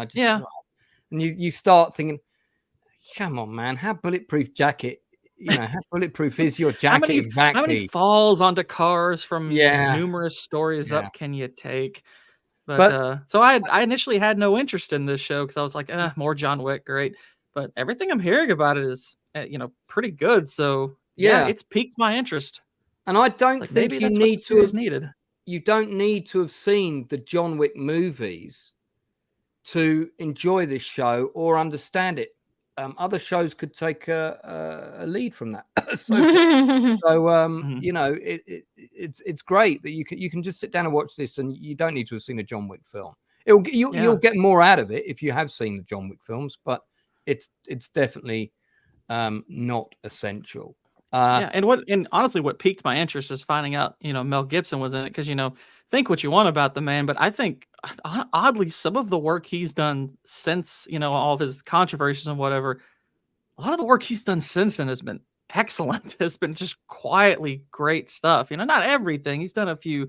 just and you start thinking, come on, man, how bulletproof jacket? How bulletproof is your jacket exactly? How many falls onto cars from numerous stories up can you take? But so I initially had no interest in this show because I was like, more John Wick, great. But everything I'm hearing about it is, pretty good. So it's piqued my interest. And I don't think you need to have needed. You don't need to have seen the John Wick movies to enjoy this show or understand it. Other shows could take a lead from that. It's great that you can just sit down and watch this, and you don't need to have seen a John Wick film. You'll get more out of it if you have seen the John Wick films, but it's definitely not essential. And honestly, what piqued my interest is finding out Mel Gibson was in it, because think what you want about the man, but I think oddly some of the work he's done since all of his controversies and whatever, a lot of the work he's done since then has been excellent. Has been just quietly great stuff. Not everything. He's done a few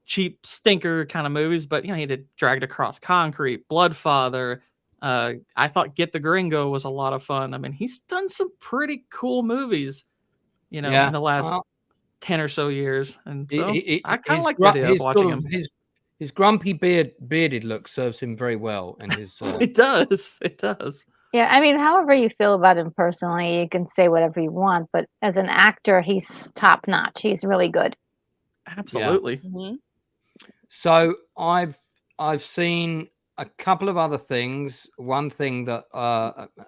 cheap stinker kind of movies, but he did Dragged Across Concrete, Bloodfather. I thought Get the Gringo was a lot of fun. I mean, he's done some pretty cool movies in the last 10 or so years, and so I kind of like the idea of watching him. His grumpy bearded look serves him very well, and his it does. Yeah, I mean, however you feel about him personally, you can say whatever you want, but as an actor, he's top notch. He's really good. Absolutely. Yeah. Mm-hmm. So I've seen a couple of other things. One thing that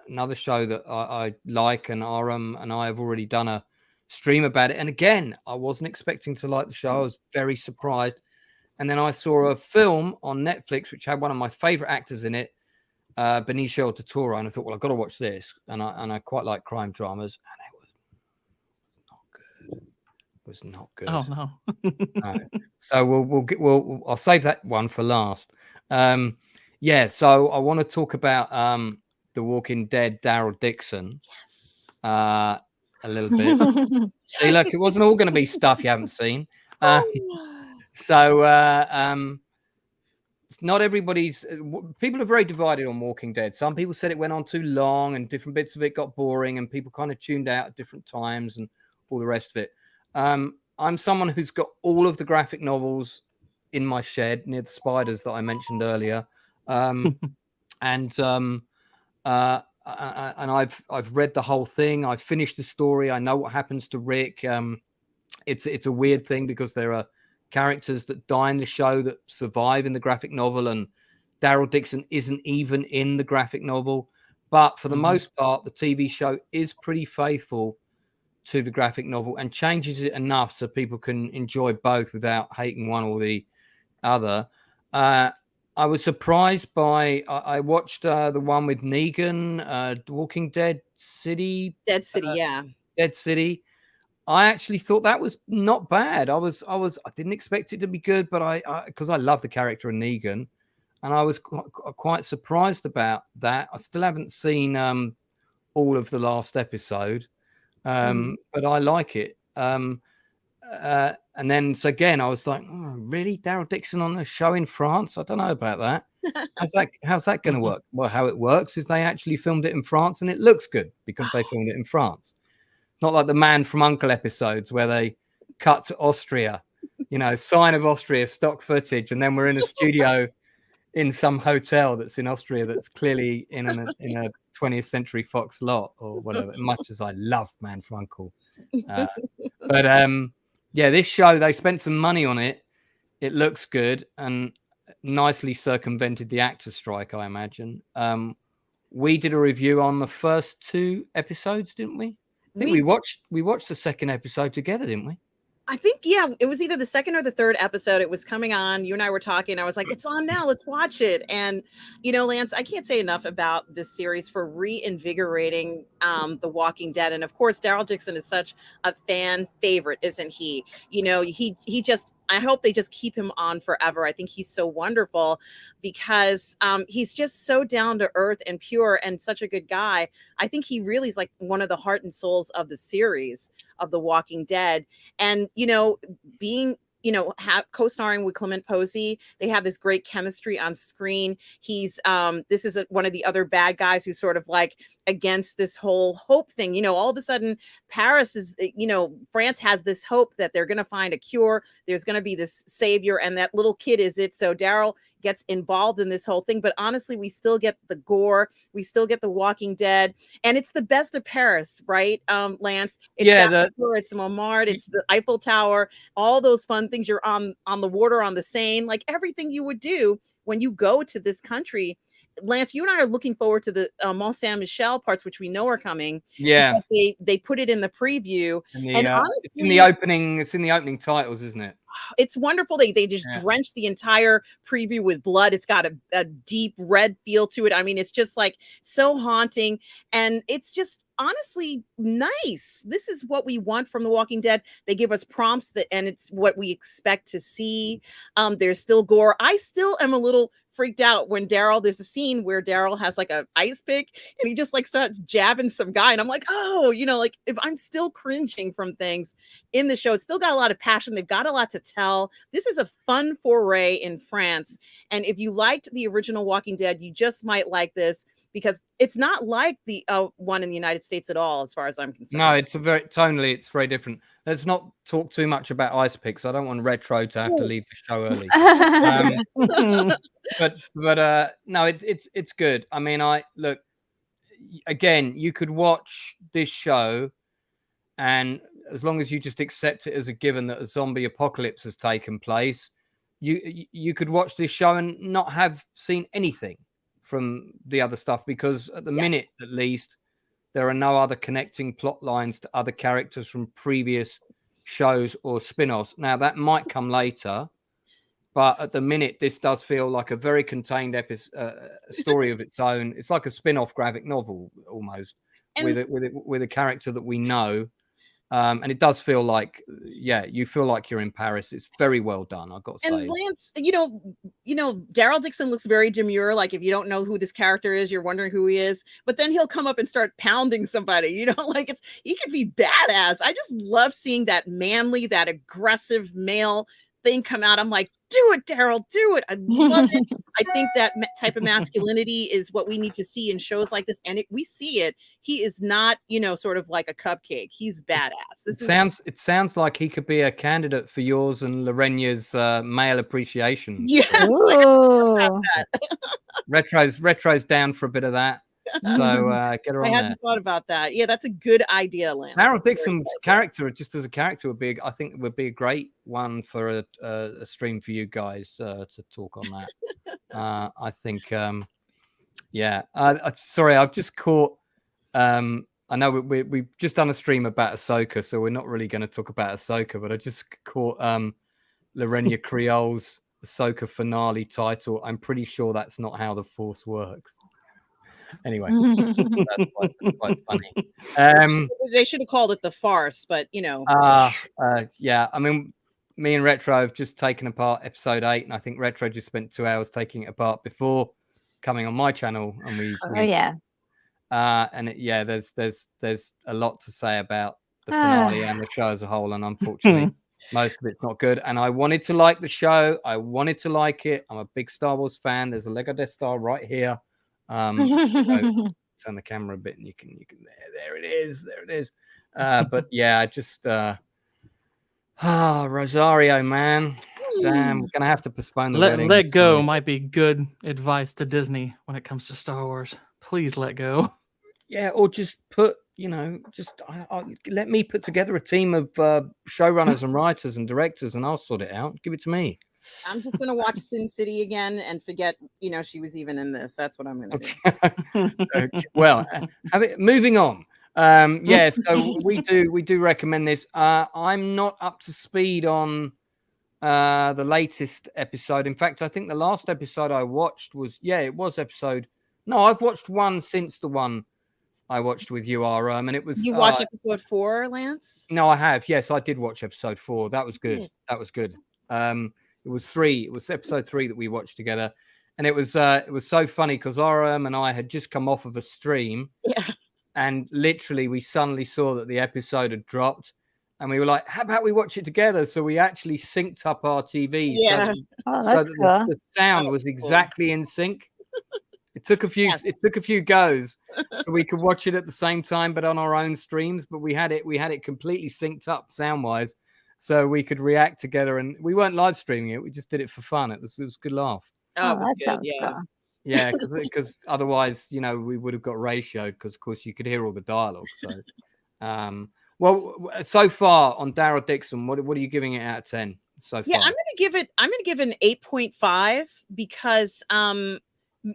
another show that I like, and Aram and I have already done a stream about it. And again, I wasn't expecting to like the show. I was very surprised. And then I saw a film on Netflix which had one of my favorite actors in it, Benicio del Toro, and I thought, well, I've got to watch this. And I quite like crime dramas, and it was not good. Oh no. No. So I'll save that one for last. So I want to talk about The Walking Dead, Daryl Dixon. Yes. A little bit. See, look, it wasn't all going to be stuff you haven't seen. So not everybody's people are very divided on Walking Dead. Some people said it went on too long and different bits of it got boring and people kind of tuned out at different times and all the rest of it. I'm someone who's got all of the graphic novels in my shed near the spiders that I mentioned earlier. And I've read the whole thing. I've finished the story. I know what happens to Rick. It's a weird thing because there are characters that die in the show that survive in the graphic novel, and Daryl Dixon isn't even in the graphic novel. But for the most part, the TV show is pretty faithful to the graphic novel and changes it enough so people can enjoy both without hating one or the other. I was surprised by, I watched the one with Negan, Walking Dead City. Dead City, yeah. Dead City. I actually thought that was not bad. I didn't expect it to be good, but because I love the character of Negan, and I was quite surprised about that. I still haven't seen all of the last episode, but I like it. And then so again, I was like, oh, really, Daryl Dixon on a show in France? I don't know about that. How's that going to work? Well, how it works is they actually filmed it in France, and it looks good because they filmed it in France. Not like the Man from U.N.C.L.E. episodes where they cut to Austria, sign of Austria, stock footage, and then we're in a studio in some hotel that's in Austria that's clearly in a 20th Century Fox lot or whatever. Much as I love Man from U.N.C.L.E. But this show, they spent some money on it. It looks good and nicely circumvented the actors' strike, I imagine. We did a review on the first 2 episodes, didn't we? I think we watched the second episode together, didn't we? I think, yeah, it was either the second or the third episode. It was coming on. You and I were talking. I was like, it's on now. Let's watch it. And, Lance, I can't say enough about this series for reinvigorating The Walking Dead. And of course, Daryl Dixon is such a fan favorite, isn't he? He just, I hope they just keep him on forever. I think he's so wonderful because he's just so down to earth and pure and such a good guy. I think he really is like one of the heart and souls of the series of The Walking Dead. And, being, co-starring with Clement Posey, they have this great chemistry on screen. He's this is one of the other bad guys who's sort of like against this whole hope thing. All of a sudden Paris is, France has this hope that they're going to find a cure. There's going to be this savior, and that little kid is it. So Daryl gets involved in this whole thing, but honestly, we still get the gore, we still get The Walking Dead, and it's the best of Paris, right? Lance, it's Montmartre, it's the Eiffel Tower, all those fun things. You're on the water, on the Seine, like everything you would do when you go to this country. Lance, you and I are looking forward to the Mont Saint Michel parts, which we know are coming. Yeah, they put it in the preview, and honestly, it's in the opening. It's in the opening titles, isn't it? It's wonderful. They just drench the entire preview with blood. It's got a deep red feel to it. I mean, it's just like so haunting, and it's just honestly nice. This is what we want from The Walking Dead. They give us prompts and it's what we expect to see. There's still gore. I still am a little freaked out when there's a scene where Daryl has like a ice pick and he just like starts jabbing some guy, and I'm like, oh, like if I'm still cringing from things in the show, it's still got a lot of passion. They've got a lot to tell. This is a fun foray in France, and if you liked the original Walking Dead, you just might like this, because it's not like the one in the United States at all, as far as I'm concerned. No, it's tonally, it's very different. Let's not talk too much about ice picks. I don't want Retro to have to leave the show early. But no, it's good. I mean, look, again, you could watch this show, and as long as you just accept it as a given that a zombie apocalypse has taken place, you could watch this show and not have seen anything from the other stuff, because at the minute, at least, there are no other connecting plot lines to other characters from previous shows or spin-offs. Now, that might come later, but at the minute, this does feel like a very contained story of its own. It's like a spin-off graphic novel almost, with a character that we know. And it does feel like, you feel like you're in Paris. It's very well done, I've got to say. And Lance, Daryl Dixon looks very demure. Like if you don't know who this character is, you're wondering who he is. But then he'll come up and start pounding somebody. Like he could be badass. I just love seeing that manly, that aggressive male thing come out. I'm like, do it, Daryl, do it. I love it. I think that type of masculinity is what we need to see in shows like this, and we see it. He is not, sort of like a cupcake. He's badass. It sounds like he could be a candidate for yours and Lorenya's male appreciation. Yes, Retro's down for a bit of that. So get her on there. I hadn't thought about that. Yeah, that's a good idea, Lance. Daryl Dixon's character, just as a character, would be a great one for a stream for you guys to talk on that. I think, sorry, I've just caught. I know we've just done a stream about Ahsoka, so we're not really going to talk about Ahsoka, but I just caught Lorenya Creole's Ahsoka finale title. I'm pretty sure that's not how the Force works. Anyway, that's quite funny. They should have called it the farce, but yeah. I mean, me and Retro have just taken apart episode 8, and I think Retro just spent 2 hours taking it apart before coming on my channel, and there's a lot to say about the finale and the show as a whole, and unfortunately, most of it's not good. And I wanted to like the show. I wanted to like it. I'm a big Star Wars fan. There's a Lego Death Star right here. Turn the camera a bit, and you can there it is. But yeah, I just Rosario, man. Damn, we're gonna have to postpone the wedding. Let go might be good advice to Disney when it comes to Star Wars. Please let go. Yeah, or just put, let me put together a team of showrunners and writers and directors, and I'll sort it out. Give it to me. I'm just gonna watch Sin City again and forget, she was even in this. That's what I'm gonna do. Well, moving on. So we do recommend this. I'm not up to speed on the latest episode. In fact, I think the last episode I watched was episode. No, I've watched one since the one I watched with you, and it was. You watched episode 4, Lance? No, I have. Yes, I did watch episode 4. That was good. That was good. It was 3. It was episode 3 that we watched together, and it was so funny because RM and I had just come off of a stream, and literally we suddenly saw that the episode had dropped, and we were like, "How about we watch it together?" So we actually synced up our TVs, so that the sound was exactly in sync. It took a few goes, so we could watch it at the same time, but on our own streams. But we had it completely synced up sound wise. So we could react together, and we weren't live streaming it. We just did it for fun. It was a good laugh. Oh, it was good. Yeah. Yeah, because otherwise, we would have got ratioed because, of course, you could hear all the dialogue. So, so far on Daryl Dixon, what are you giving it out of 10 so far? Yeah, I'm gonna give it an 8.5 because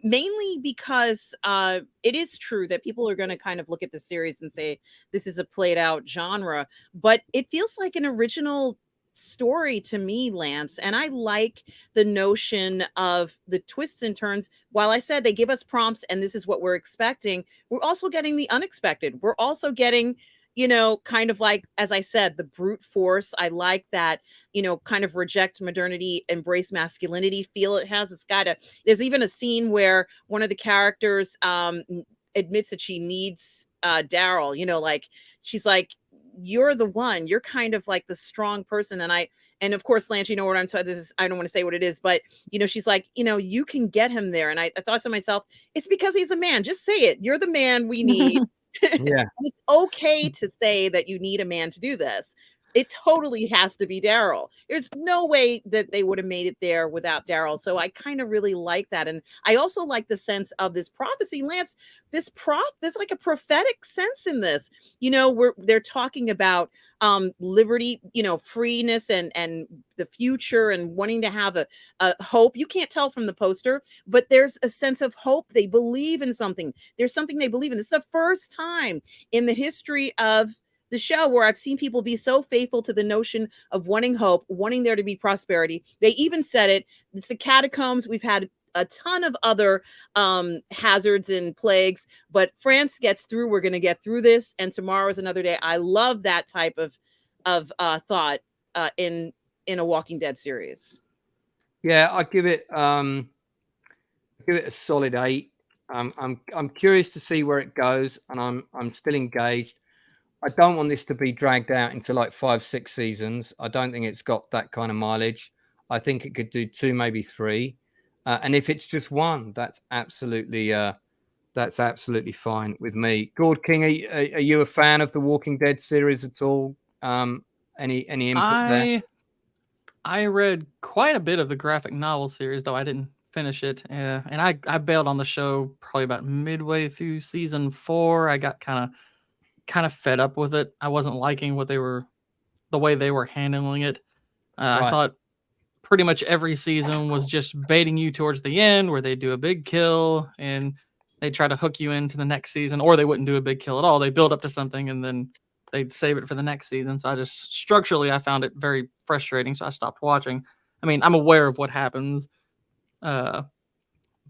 mainly because it is true that people are going to kind of look at the series and say this is a played out genre, but it feels like an original story to me, Lance. And I like the notion of the twists and turns. While I said they give us prompts and this is what we're expecting, we're also getting the unexpected. We're also getting, kind of like, as I said, the brute force. I like that, kind of reject modernity, embrace masculinity feel it has. There's even a scene where one of the characters admits that she needs Daryl, like she's like, you're the one, you're kind of like the strong person. And of course, Lance, what I'm talking, I don't want to say what it is, but she's like, you can get him there. And I thought to myself, it's because he's a man. Just say it. You're the man we need. Yeah. It's okay to say that you need a man to do this. It totally has to be Daryl. There's no way that they would have made it there without Daryl. So I kind of really like that. And I also like the sense of this prophecy, Lance, there's like a prophetic sense in this, they're talking about liberty, freeness and the future and wanting to have a hope. You can't tell from the poster, but there's a sense of hope. They believe in something. There's something they believe in. This is the first time in the history of the show where I've seen people be so faithful to the notion of wanting hope, wanting there to be prosperity. They even said it. It's the catacombs. We've had a ton of other hazards and plagues, but France gets through. We're going to get through this, and tomorrow is another day. I love that type of thought in a Walking Dead series. Yeah, I give it a solid 8. I'm curious to see where it goes, and I'm still engaged. I don't want this to be dragged out into like 5-6 seasons. I don't think it's got that kind of mileage. I think it could do 2, maybe 3. And if it's just 1, that's absolutely fine with me. Gord King, are you a fan of the Walking Dead series at all? Any input there? I read quite a bit of the graphic novel series, though I didn't finish it. And I bailed on the show probably about midway through season 4. I got kind of fed up with it. I wasn't liking the way they were handling it. Right. I thought pretty much every season was just baiting you towards the end where they do a big kill and they try to hook you into the next season, or they wouldn't do a big kill at all. They build up to something and then they'd save it for the next season. So structurally, I found it very frustrating. So I stopped watching. I mean, I'm aware of what happens. But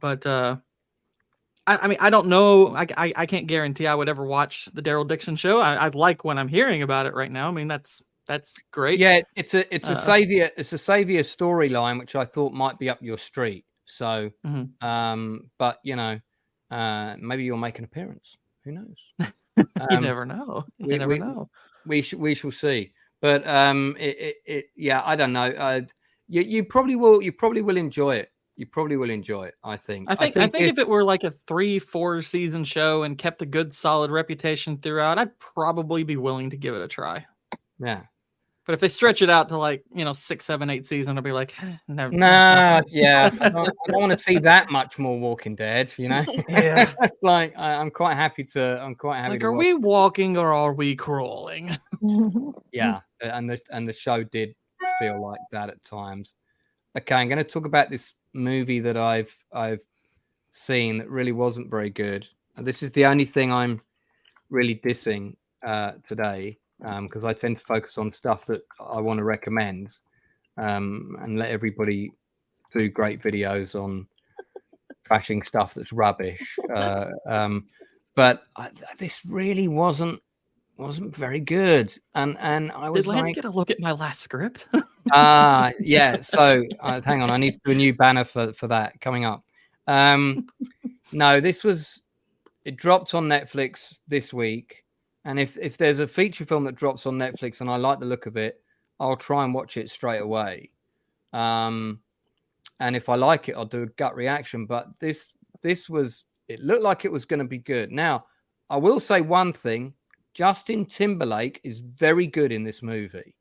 I mean, I don't know. I can't guarantee I would ever watch the Daryl Dixon show. I like when I'm hearing about it right now. I mean, that's great. Yeah, it's a savior storyline, which I thought might be up your street. So, but maybe you'll make an appearance. Who knows? You never know. You never know. We shall see. But yeah, I don't know. You probably will. You probably will enjoy it. You probably will enjoy it. I think. I think if it were like a 3-4 season show and kept a good solid reputation throughout, I'd probably be willing to give it a try. Yeah. But if they stretch it out to 6, 7, 8 seasons, I'll be like, never. Nah, yeah. I don't want to see that much more Walking Dead. Yeah. I'm quite happy to. Are we walking or are we crawling? Yeah, and the show did feel like that at times. Okay, I'm going to talk about this movie that I've seen that really wasn't very good. And this is the only thing I'm really dissing today, because I tend to focus on stuff that I want to recommend, and let everybody do great videos on trashing stuff that's rubbish. But this really wasn't very good, and I was Did Lance get a look at my last script? Yeah. So hang on, I need to do a new banner for that coming up. No, it dropped on Netflix this week, and if there's a feature film that drops on Netflix and I like the look of it, I'll try and watch it straight away. And if I like it, I'll do a gut reaction. But it looked like it was going to be good. Now, I will say one thing: Justin Timberlake is very good in this movie.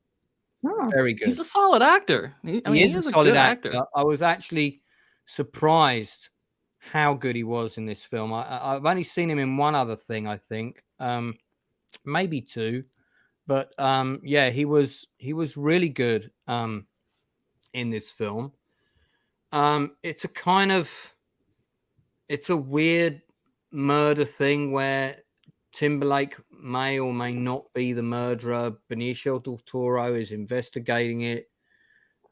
Oh. Very good. He's a solid actor. He is a solid actor. I was actually surprised how good he was in this film. I've only seen him in one other thing, I think, maybe 2, but yeah, he was really good in this film. It's a weird murder thing where Timberlake may or may not be the murderer. Benicio del Toro is investigating it.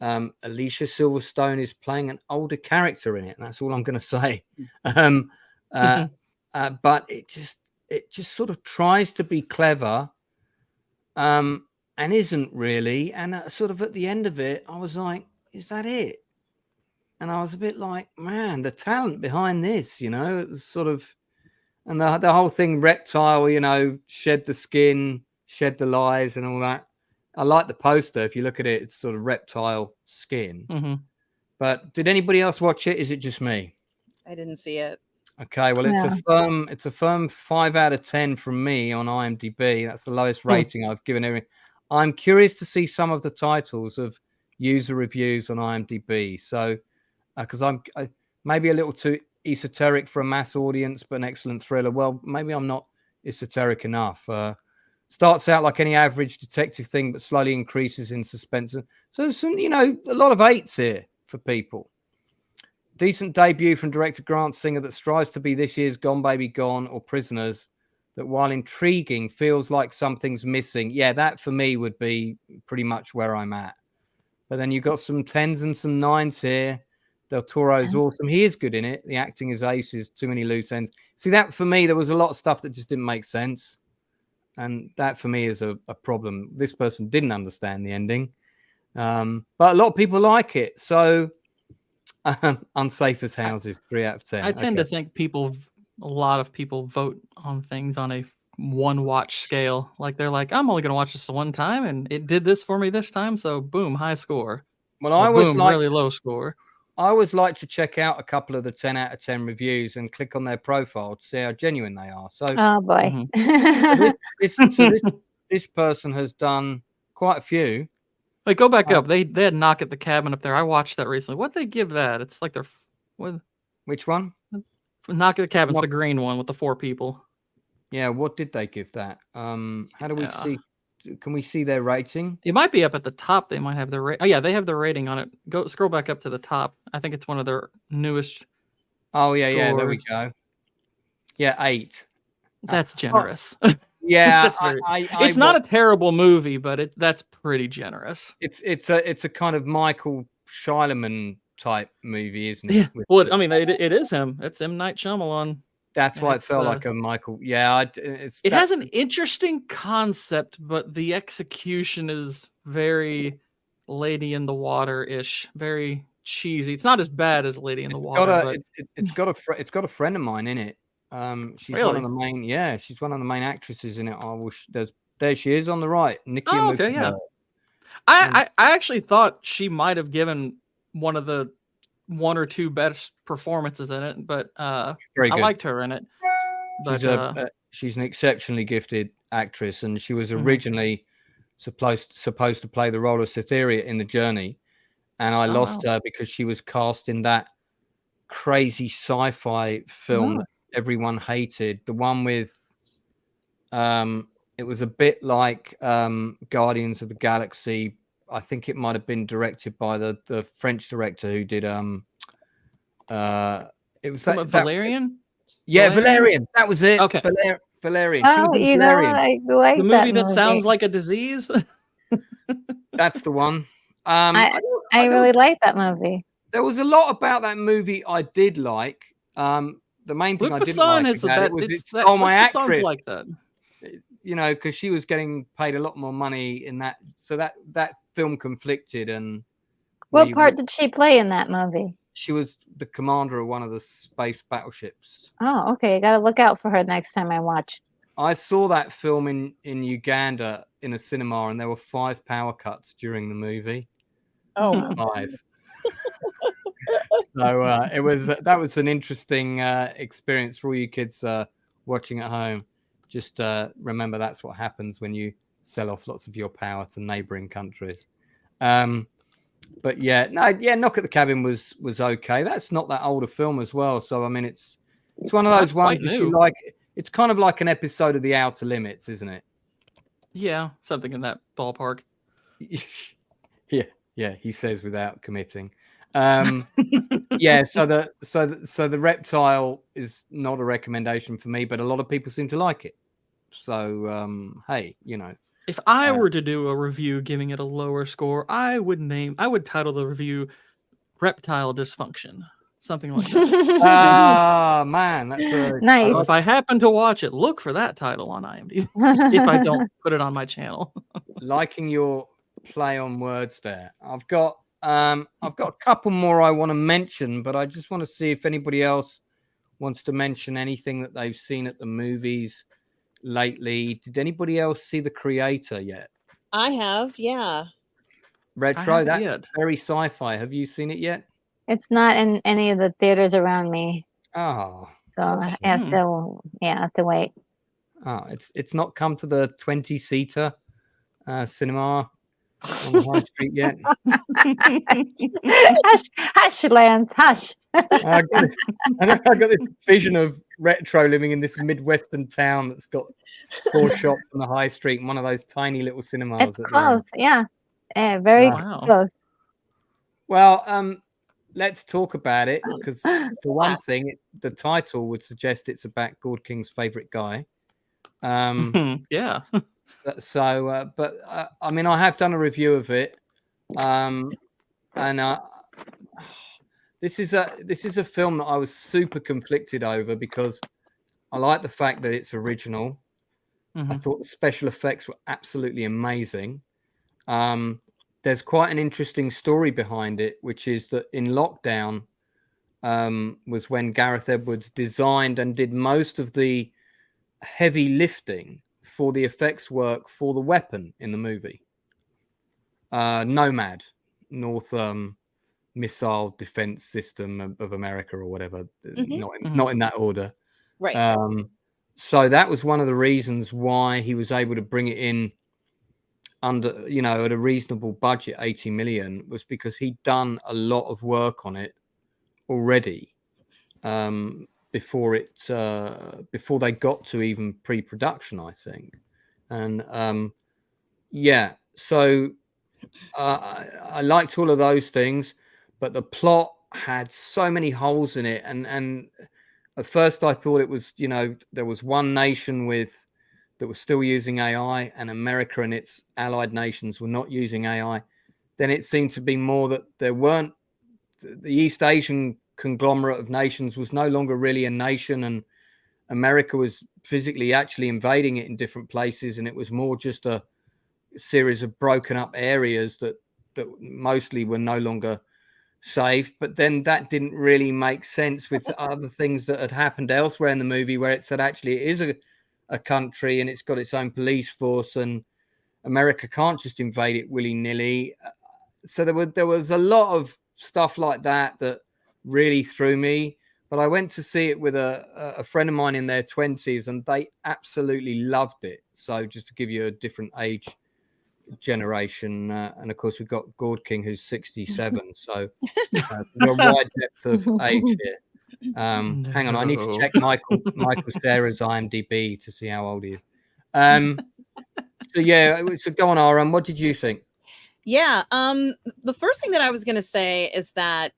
Alicia Silverstone is playing an older character in it, and that's all I'm going to say. But it just sort of tries to be clever, and isn't really. And sort of at the end of it, I was like, "Is that it?" And I was a bit like, "Man, the talent behind this, it was sort of." And the whole thing, Reptile, shed the skin, shed the lies and all that. I like the poster. If you look at it, it's sort of reptile skin. Mm-hmm. But did anybody else watch it? Is it just me? I didn't see it. Okay, well, it's a firm 5 out of 10 from me on IMDb. That's the lowest rating I've given everything. I'm curious to see some of the titles of user reviews on IMDb. So, because I'm maybe a little too esoteric for a mass audience, but an excellent thriller. Well, maybe I'm not esoteric enough. Starts out like any average detective thing, but slowly increases in suspense. So some, a lot of 8s here for people. Decent debut from director Grant Singer that strives to be this year's Gone Baby Gone or Prisoners, that while intriguing feels like something's missing. Yeah, that for me would be pretty much where I'm at. But then you've got some 10s and some 9s here. Del Toro's awesome. He is good in it. The acting is aces, too many loose ends. See, that for me, there was a lot of stuff that just didn't make sense. And that for me is a problem. This person didn't understand the ending. But a lot of people like it. So Unsafe as Houses, 3 out of 10. I tend to think a lot of people vote on things on a one watch scale. Like they're like, I'm only going to watch this one time and it did this for me this time. So boom, high score. Well, I really low score. I always like to check out a couple of the 10 out of 10 reviews and click on their profile to see how genuine they are. So, Oh boy. this person has done quite a few. Wait, go back up. They had Knock at the Cabin up there. I watched that recently. What'd they give that? It's like their what? Which one? Knock at the Cabin's the green one with the 4 people. Yeah, what did they give that? How do we see? Can we see their rating? It might be up at the top. They might have their rate. Oh yeah, they have the rating on it. Go scroll back up to the top. I think it's one of their newest. Oh yeah, yeah. There we go. Yeah, 8. That's generous. Yeah, that's it's not a terrible movie, but that's pretty generous. It's a kind of Michael Shyamalan type movie, isn't it? Yeah. Well, I mean, it is him. It's M. Night Shyamalan. That's why it felt like a Michael. Yeah, it has an interesting concept, but the execution is very Lady in the Water-ish, very cheesy. It's not as bad as Lady in the Water. It's got a friend of mine in it. She's one of the main. Yeah, she's one of the main actresses in it. There she is on the right. Nikki. Oh, okay, yeah. I actually thought she might have given one of the 1 or 2 best performances in it, but I liked her in it. But she's an exceptionally gifted actress, and she was originally supposed to play the role of Cytherea in The Journey, and I lost her because she was cast in that crazy sci-fi film that everyone hated. The one with it was a bit like Guardians of the Galaxy. I think it might have been directed by the French director who did it was that Valerian? Yeah, Valerian. That was it. Okay. Valerian. Oh, you know, I like the movie that sounds like a disease. That's the one. I really like that movie. There was a lot about that movie I did like. The main thing I didn't like about it was it stole my actress. Like that. You know, because she was getting paid a lot more money in that. So that film conflicted. And what part did she play in that movie? She was the commander of one of the space battleships. Oh, okay. I got to look out for her next time I watch. I saw that film in Uganda in a cinema, and there were 5 power cuts during the movie. Oh, 5. So that was an interesting experience for all you kids watching at home. Just remember that's what happens when you sell off lots of your power to neighboring countries. But Knock at the Cabin was okay. That's not that old a film as well. So I mean, it's one of those ones if you like. It's kind of like an episode of The Outer Limits, isn't it? Yeah, something in that ballpark. Yeah. He says without committing. Yeah. So the Reptile is not a recommendation for me, but a lot of people seem to like it. So hey, you know. If I were to do a review giving it a lower score, I would title the review Reptile Dysfunction. Something like that. Ah, man, that's nice. If I happen to watch it, look for that title on IMDb. If I don't put it on my channel. Liking your play on words there. I've got a couple more I want to mention, but I just want to see if anybody else wants to mention anything that they've seen at the movies lately. Did anybody else see The Creator yet? I have, yeah. Retro, that's very sci-fi. Have you seen it yet? It's not in any of the theaters around me. Oh. So I have to wait. Oh, it's not come to the 20-seater cinema on the high street yet. Hush, Lance, hush. I got this vision of Retro living in this Midwestern town that's got 4 shops on the high street and one of those tiny little cinemas. It's close, yeah. Very close. Well, let's talk about it because, for one thing, the title would suggest it's about Gord King's favorite guy. Yeah. So, but I mean, I have done a review of it, and this is a film that I was super conflicted over because I like the fact that it's original. I thought the special effects were absolutely amazing. There's quite an interesting story behind it, which is that in lockdown was when Gareth Edwards designed and did most of the heavy lifting for the effects work for the weapon in the movie. Nomad. North missile defense system of America or whatever. Mm-hmm. Not in that order. Right. So that was one of the reasons why he was able to bring it in under, at a reasonable budget, 80 million, was because he'd done a lot of work on it already before they got to even pre-production, I think. And so I liked all of those things, but the plot had so many holes in it, and at first I thought it was, there was one nation that was still using AI, and America and its allied nations were not using AI. Then it seemed to be more that there weren't, the East Asian conglomerate of nations was no longer really a nation, and America was physically actually invading it in different places, and it was more just a series of broken up areas that mostly were no longer safe. But then that didn't really make sense with other things that had happened elsewhere in the movie, where it said actually it is a country and it's got its own police force, and America can't just invade it willy-nilly. So there was a lot of stuff like that really threw me. But I went to see it with a friend of mine in their 20s, and they absolutely loved it. So just to give you a different age generation, and of course we've got Gord King, who's 67, so we've got a wide depth of age here. Hang on, I need to check Michael Cera's IMDb to see how old he is. So go on, Aram, what did you think? Yeah, the first thing that I was going to say is that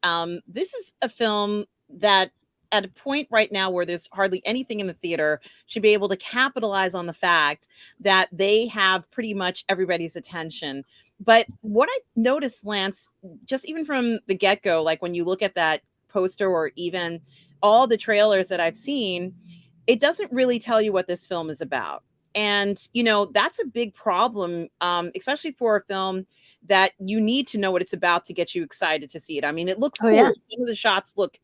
this is a film that, at a point right now where there's hardly anything in the theater, should be able to capitalize on the fact that they have pretty much everybody's attention. But what I've noticed, Lance, just even from the get-go, like when you look at that poster or even all the trailers that I've seen, it doesn't really tell you what this film is about. And, that's a big problem, especially for a film that you need to know what it's about to get you excited to see it. I mean, it looks cool. Yeah. Some of the shots look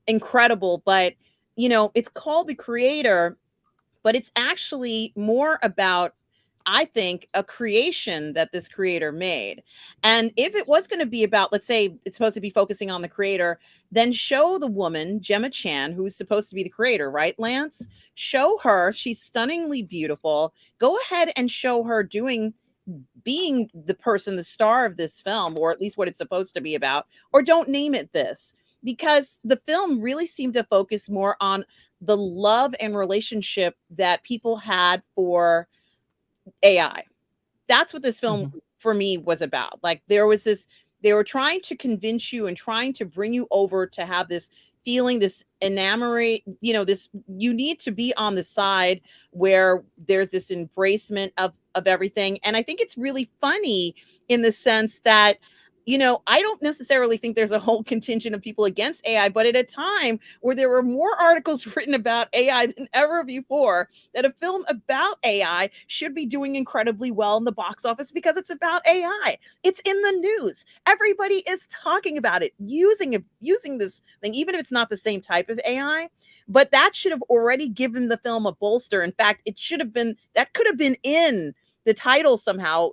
incredible, but it's called The Creator, but it's actually more about, I think, a creation that this creator made. And if it was going to be about, let's say it's supposed to be focusing on the creator, then show the woman, Gemma Chan, who's supposed to be the creator, right, Lance? Show her. She's stunningly beautiful. Go ahead and show her being the person, the star of this film, or at least what it's supposed to be about, or don't name it this. Because the film really seemed to focus more on the love and relationship that people had for AI. That's what this film for me was about. Like there was this, they were trying to convince you and trying to bring you over to have this feeling, this enamoring, this, you need to be on the side where there's this embracement of everything. And I think it's really funny in the sense that, I don't necessarily think there's a whole contingent of people against AI, but at a time where there were more articles written about AI than ever before, that a film about AI should be doing incredibly well in the box office because it's about AI. It's in the news. Everybody is talking about it, using this thing, even if it's not the same type of AI. But that should have already given the film a bolster. In fact, it should have been, that could have been in the title somehow,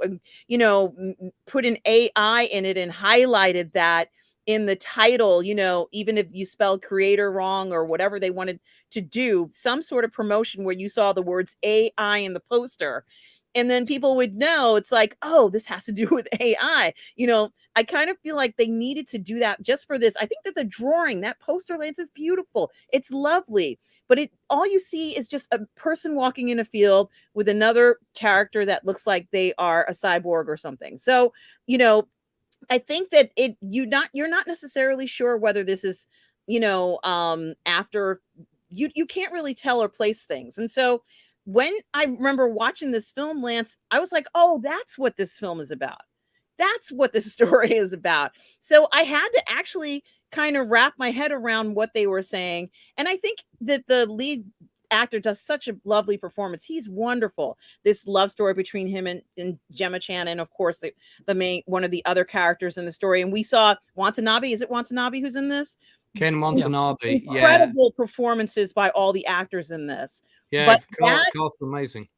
put an AI in it and highlighted that in the title, even if you spelled creator wrong or whatever they wanted to do, some sort of promotion where you saw the words AI in the poster. And then people would know it's like, oh, this has to do with AI. I kind of feel like they needed to do that just for this. I think that the drawing, that poster, Lance, is beautiful. It's lovely. But all you see is just a person walking in a field with another character that looks like they are a cyborg or something. So, I think that you're not necessarily sure whether this is, after you can't really tell or place things. And so when I remember watching this film, Lance, I was like, oh, that's what this film is about. That's what this story is about. So I had to actually kind of wrap my head around what they were saying. And I think that the lead actor does such a lovely performance. He's wonderful. This love story between him and Gemma Chan, and of course the main, one of the other characters in the story. And we saw Watanabe. Is it Watanabe who's in this? Ken Watanabe. Incredible performances by all the actors in this. Yeah, but cast amazing.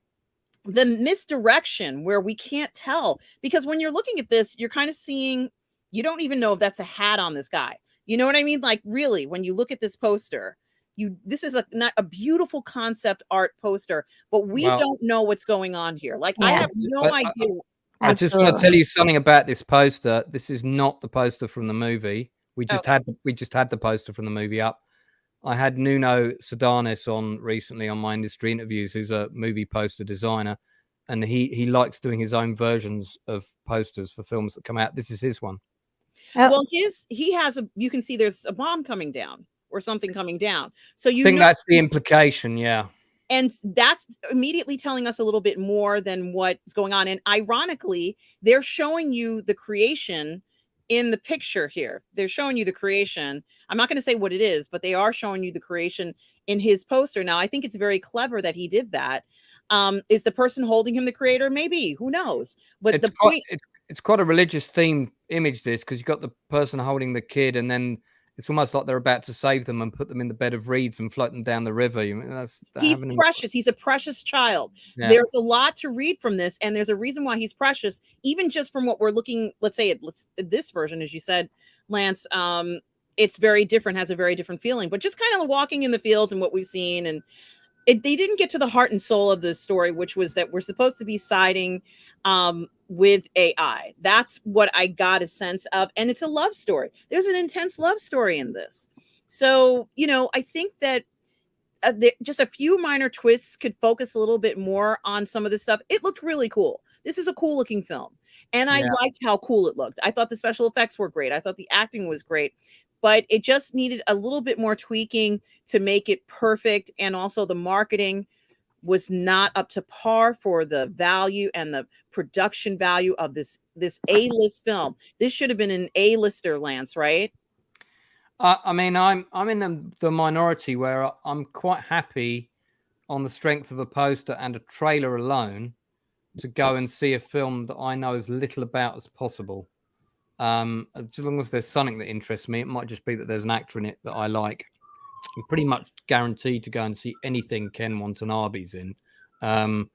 The misdirection where we can't tell, because when you're looking at this, you're kind of seeing You don't even know if that's a hat on this guy. You know what I mean? Like, really, when you look at this poster, this is a beautiful concept art poster, but we don't know what's going on here. Like, I have no idea. I just want to tell you something about this poster. This is not the poster from the movie. We just had the poster from the movie up. I had Nuno Sedanis on recently on my industry interviews, who's a movie poster designer, and he likes doing his own versions of posters for films that come out. This is his one. Well, he has you can see there's a bomb coming down or something coming down. So you think that's the implication, yeah. And that's immediately telling us a little bit more than what's going on. And ironically, they're showing you the creation in the picture here. They're showing you the creation. I'm not going to say what it is, but they are showing you the creation in his poster. Now, I think it's very clever that he did that. Is the person holding him the creator? Maybe. Who knows? But it's quite a religious themed image, this, because you've got the person holding the kid, and then it's almost like they're about to save them and put them in the bed of reeds and float them down the river. He's precious. He's a precious child. Yeah. There's a lot to read from this, and there's a reason why he's precious, even just from what we're looking. Let's say this version, as you said, Lance. It's very different, has a very different feeling. But just kind of walking in the fields and what we've seen, and they didn't get to the heart and soul of the story, which was that we're supposed to be siding with AI. That's what I got a sense of. And it's a love story. There's an intense love story in this. So, I think that just a few minor twists could focus a little bit more on some of this stuff. It looked really cool. This is a cool looking film. And I liked how cool it looked. I thought the special effects were great. I thought the acting was great. But it just needed a little bit more tweaking to make it perfect. And also the marketing was not up to par for the value and the production value of this A-list film. This should have been an A-lister, Lance, right? I mean, I'm in the minority where I'm quite happy on the strength of a poster and a trailer alone to go and see a film that I know as little about as possible. As long as there's something that interests me, it might just be that there's an actor in it that I like. I'm pretty much guaranteed to go and see anything Ken Watanabe's in. I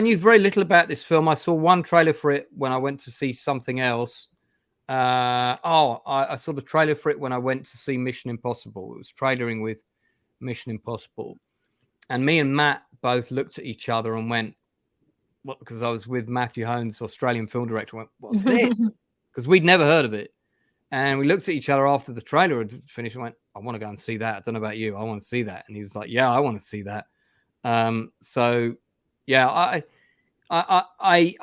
knew very little about this film. I saw one trailer for it when I went to see something else. I saw the trailer for it when I went to see Mission Impossible. It was trailering with Mission Impossible. And me and Matt both looked at each other and went, what? Because I was with Matthew Hones, Australian film director, went, what's this? Because we'd never heard of it. And we looked at each other after the trailer had finished and went, I want to go and see that. I don't know about you. I want to see that. And he was like, yeah, I want to see that. I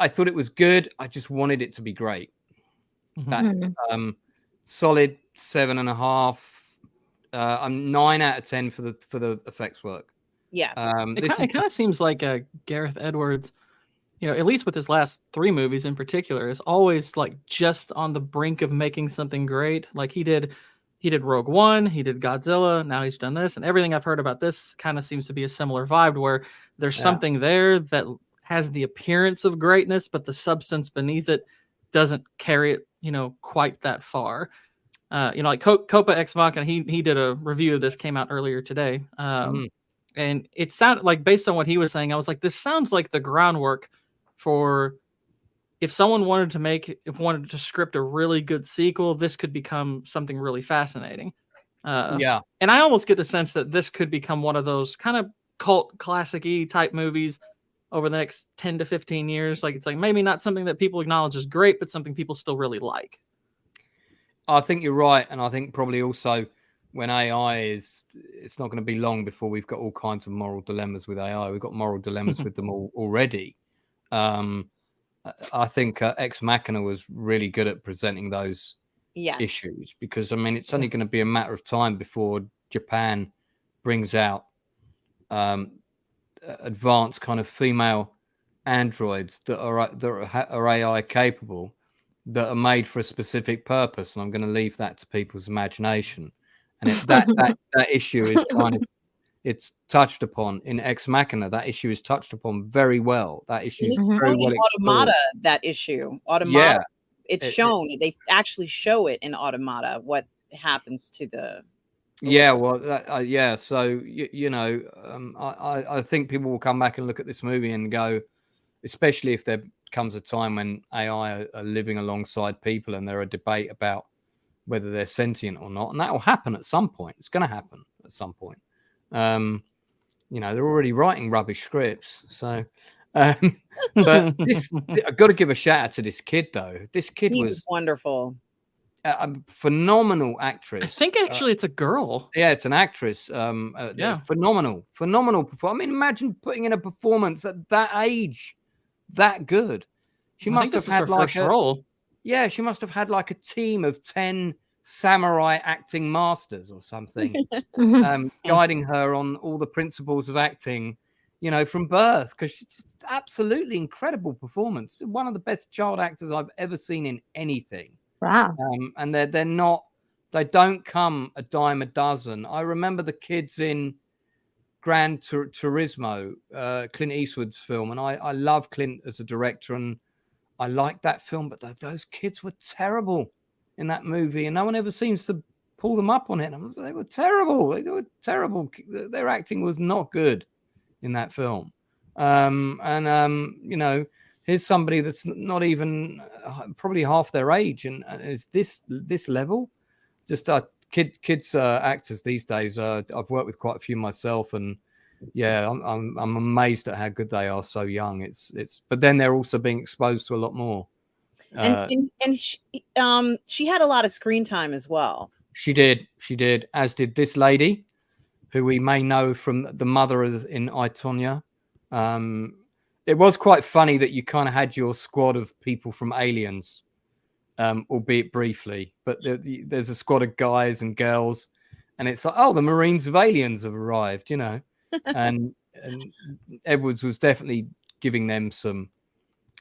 thought it was good. I just wanted it to be great. That's solid 7.5. I'm 9 out of 10 for the effects work. Yeah. It kind of seems like Gareth Edwards, at least with his last 3 movies in particular, is always like just on the brink of making something great. Like he did Rogue One, he did Godzilla, now he's done this, and everything I've heard about this kind of seems to be a similar vibe where there's something there that has the appearance of greatness, but the substance beneath it doesn't carry it, quite that far. Like Copa Ex Machina, he did a review of this, came out earlier today. And it sounded like, based on what he was saying, I was like, this sounds like the groundwork for if someone wanted to script a really good sequel, this could become something really fascinating. And I almost get the sense that this could become one of those kind of cult classic-y type movies over the next 10 to 15 years. Like, it's like maybe not something that people acknowledge as great, but something people still really like. I think you're right. And I think probably also when it's not going to be long before we've got all kinds of moral dilemmas with AI. We've got moral dilemmas with them already. I think Ex Machina was really good at presenting those issues, because it's only going to be a matter of time before Japan brings out advanced kind of female androids that are AI capable, that are made for a specific purpose, and I'm going to leave that to people's imagination. And that issue is kind of, it's touched upon in Ex Machina. That issue is touched upon very well. That issue is very well explored. Automata, that issue. Automata. It's shown. They actually show it in Automata what happens to the. So I think people will come back and look at this movie and go, especially if they're comes a time when AI are living alongside people, and there are debate about whether they're sentient or not, and that will happen at some point. It's going to happen at some point. You know, they're already writing rubbish scripts, so. But I've got to give a shout out to this kid, though. This kid was wonderful. A phenomenal actress. I think actually it's a girl. Yeah, it's an actress. Yeah, phenomenal performance. I mean, imagine putting in a performance at that age, that good. She must have had like a role. Yeah, she must have had like a team of 10 samurai acting masters or something, guiding her on all the principles of acting, you know, from birth, because she's just absolutely incredible performance. One of the best child actors I've ever seen in anything. Wow. And they don't come a dime a dozen. I remember the kids in Gran Turismo, Clint Eastwood's film, and I love Clint as a director, and I liked that film, but those kids were terrible in that movie, and no one ever seems to pull them up on it. They were terrible. They were terrible. Their acting was not good in that film. You know, here's somebody that's not even probably half their age, and is this level. Just kids actors these days. I've worked with quite a few myself, and yeah, I'm amazed at how good they are so young. It's but then they're also being exposed to a lot more. And she had a lot of screen time as well. She did, as did this lady, who we may know from the mother in I, Tonya. It was quite funny that you kind of had your squad of people from Aliens, albeit briefly, but there's a squad of guys and girls, and it's like, oh, the Marines of Aliens have arrived, you know, and Edwards was definitely giving them some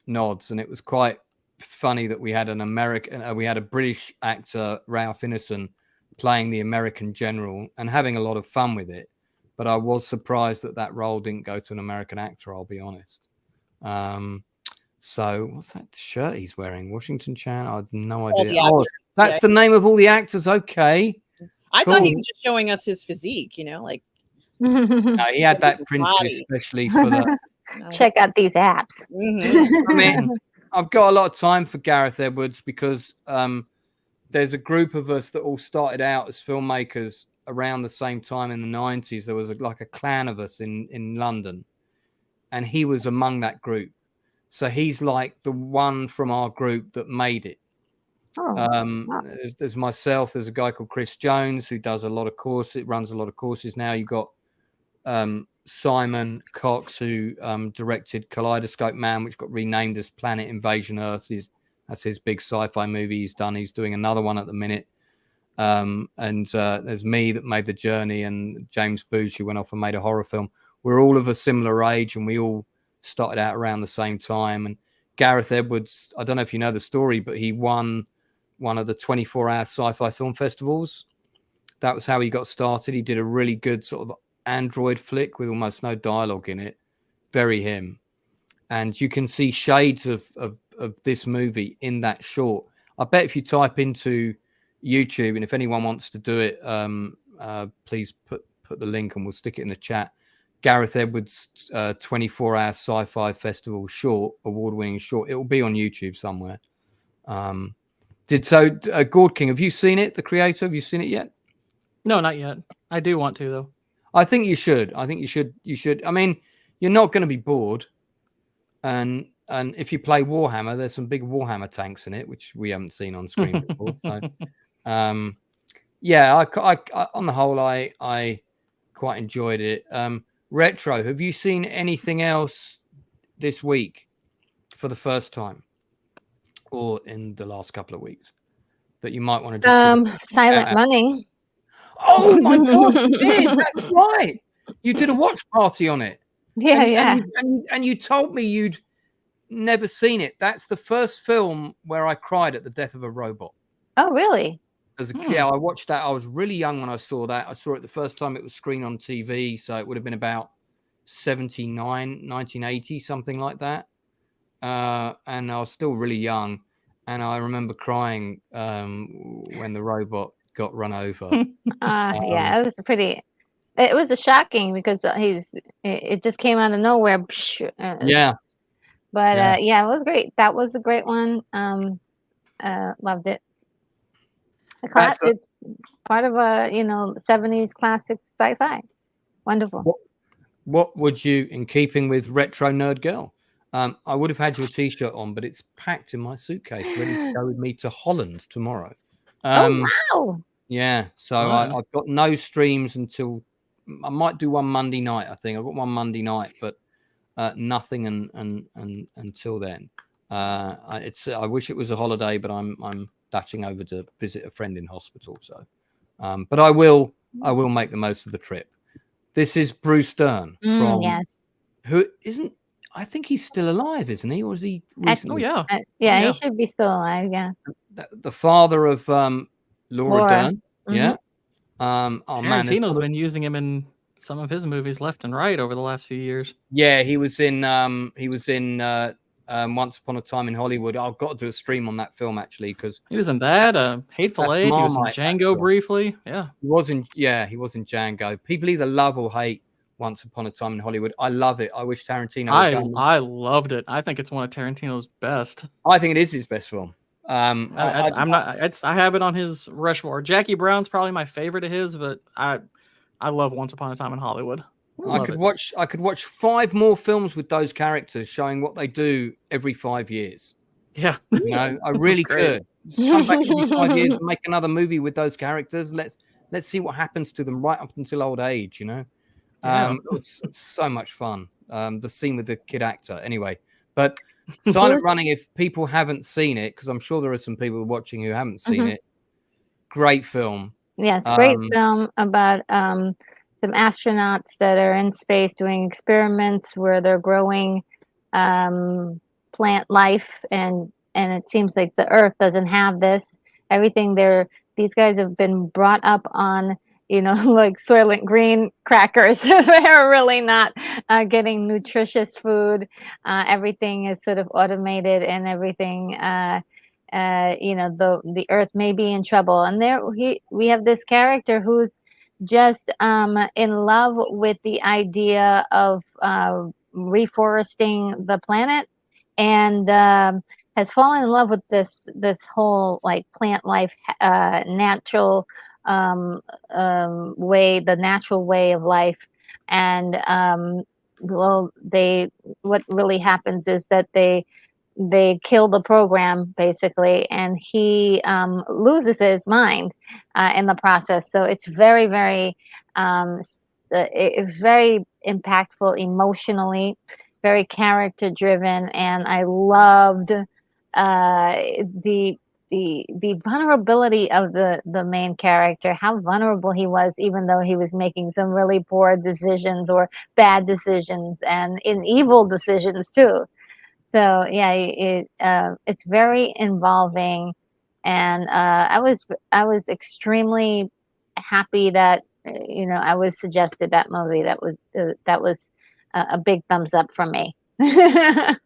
nods, and it was quite funny that we had a British actor, Ralph Ineson, playing the American general and having a lot of fun with it. But I was surprised that role didn't go to an American actor, I'll be honest. So what's that shirt he's wearing? Washington Chan? I have no idea. Oh, that's the name of all the actors. Okay. I thought he was just showing us his physique, you know, like. No, he had that printed especially for the. Check out these apps. I mean, I've got a lot of time for Gareth Edwards because there's a group of us that all started out as filmmakers around the same time in the 90s. There was like a clan of us in London, and he was among that group. So he's like the one from our group that made it. Wow. There's myself. There's a guy called Chris Jones who does a lot of courses, runs a lot of courses now. You've got Simon Cox, who directed Kaleidoscope Man, which got renamed as Planet Invasion Earth. That's his big sci-fi movie he's done. He's doing another one at the minute. And there's me that made The Journey, and James Booth, who went off and made a horror film. We're all of a similar age, and we all started out around the same time. And Gareth Edwards, I don't know if you know the story, but he won one of the 24-hour sci-fi film festivals. That was how he got started. He did a really good sort of Android flick with almost no dialogue in it. Very him. And you can see shades of this movie in that short. I bet if you type into YouTube, and if anyone wants to do it, please put the link and we'll stick it in the chat. Gareth Edwards 24-hour sci-fi festival short, award-winning short. It will be on YouTube somewhere. Gord King, have you seen it? The creator, have you seen it yet? No, not yet. I do want to though. I think you should. You should. I mean, you're not going to be bored. And if you play Warhammer, there's some big Warhammer tanks in it, which we haven't seen on screen before. So, yeah, I on the whole, I quite enjoyed it. Retro, have you seen anything else this week for the first time, or in the last couple of weeks, that you might want to just Silent Running. Oh my God, you did. That's right. You did a watch party on it. Yeah, and you told me you'd never seen it. That's the first film where I cried at the death of a robot. Oh, really? As a kid, I watched that. I was really young when I saw that. I saw it the first time it was screened on TV, so it would have been about 1980, something like that. And I was still really young, and I remember crying when the robot got run over. Yeah, it was shocking because it just came out of nowhere. Yeah. But yeah, it was great. That was a great one. Loved it. It's part of a 70s classic sci-fi. Wonderful. What would you, in keeping with retro nerd girl, I would have had your t-shirt on, but it's packed in my suitcase, ready to go with me to Holland tomorrow. Oh wow! Yeah, so I've got no streams until I might do one Monday night. I think I've got one Monday night, but nothing and until then. I wish it was a holiday, but I'm dashing over to visit a friend in hospital. So, but I will make the most of the trip. This is Brewster from who isn't. I think he's still alive, isn't he? Or is he recently? He should be still alive. Yeah. The father of Laura Dern. Mm-hmm. Yeah. Tarantino's been using him in some of his movies left and right over the last few years. Yeah, he was in Once Upon a Time in Hollywood. I've got to do a stream on that film actually because he was in that Hateful Eight. He was in Django briefly. Yeah, he was in Django. People either love or hate Once Upon a Time in Hollywood. I love it. I wish Tarantino. I loved it. I think it's one of Tarantino's best. I think it is his best film. I have it on his Rushmore. Jackie Brown's probably my favorite of his, but I love Once Upon a Time in Hollywood. I could watch 5 more films with those characters showing what they do every 5 years. Yeah. I really could. Just come back every 5 years and make another movie with those characters. Let's see what happens to them right up until old age, It's so much fun. The scene with the kid actor. Anyway, but Silent Running, if people haven't seen it, because I'm sure there are some people watching who haven't seen it, great film. Yes, great film about some astronauts that are in space doing experiments where they're growing plant life, and it seems like the Earth doesn't have this. Everything these guys have been brought up on, like Soylent Green crackers. They're really not getting nutritious food. Everything is sort of automated, and everything. The Earth may be in trouble, and we have this character who's just in love with the idea of reforesting the planet, and has fallen in love with this whole like plant life, natural way, the natural way of life. And what really happens is that they kill the program basically, and he loses his mind in the process. So it's very, very it's very impactful emotionally, very character driven, and I loved the vulnerability of the main character, how vulnerable he was, even though he was making some really poor decisions or bad decisions and evil decisions too. So yeah, it's very involving, and I was extremely happy that I was suggested that movie. That was a big thumbs up from me. Yeah,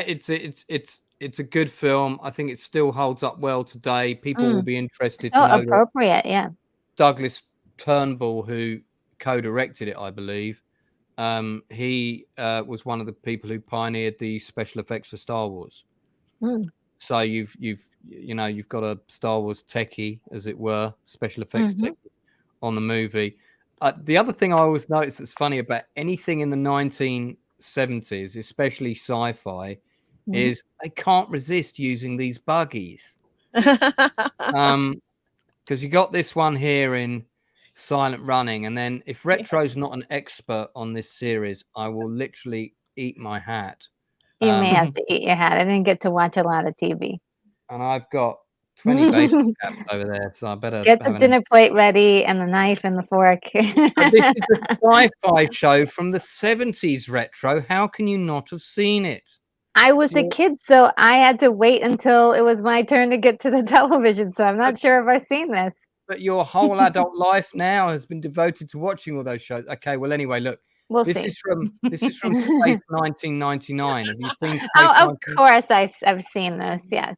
it's a good film. I think it still holds up well today. People will be interested to know appropriate. Yeah, Douglas Turnbull, who co-directed it, I believe. He was one of the people who pioneered the special effects for Star Wars. So you've got a Star Wars techie, as it were, special effects techie on the movie. The other thing I always notice that's funny about anything in the 1970s, especially sci-fi, is they can't resist using these buggies. Because you got this one here in Silent Running, and then if Retro's not an expert on this series, I will literally eat my hat. You may have to eat your hat. I didn't get to watch a lot of TV. And I've got 20 baseball caps over there, so I better get the dinner plate ready and the knife and the fork. This is a sci-fi show from the 70s, Retro. How can you not have seen it? I was a kid, so I had to wait until it was my turn to get to the television, so I'm not sure if I've seen this. But your whole adult life now has been devoted to watching all those shows. Okay, well, anyway, look. This is from Space 1999. Have you seen Space? Oh, of course I've seen this. Yes.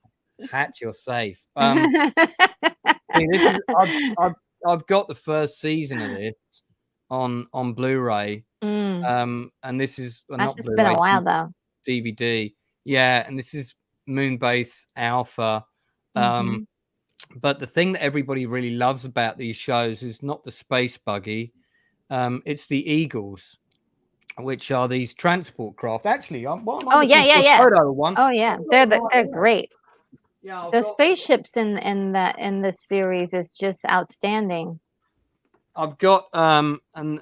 Hat, you're safe. I've got the first season of this on Blu-ray. And this is That's just been a while though. DVD. Yeah, and this is Moonbase Alpha. But the thing that everybody really loves about these shows is not the space buggy. It's the Eagles, which are these transport craft. Actually, Oh yeah. Photo of one. Oh yeah, they're great. Yeah, The spaceships in this series is just outstanding. I've got and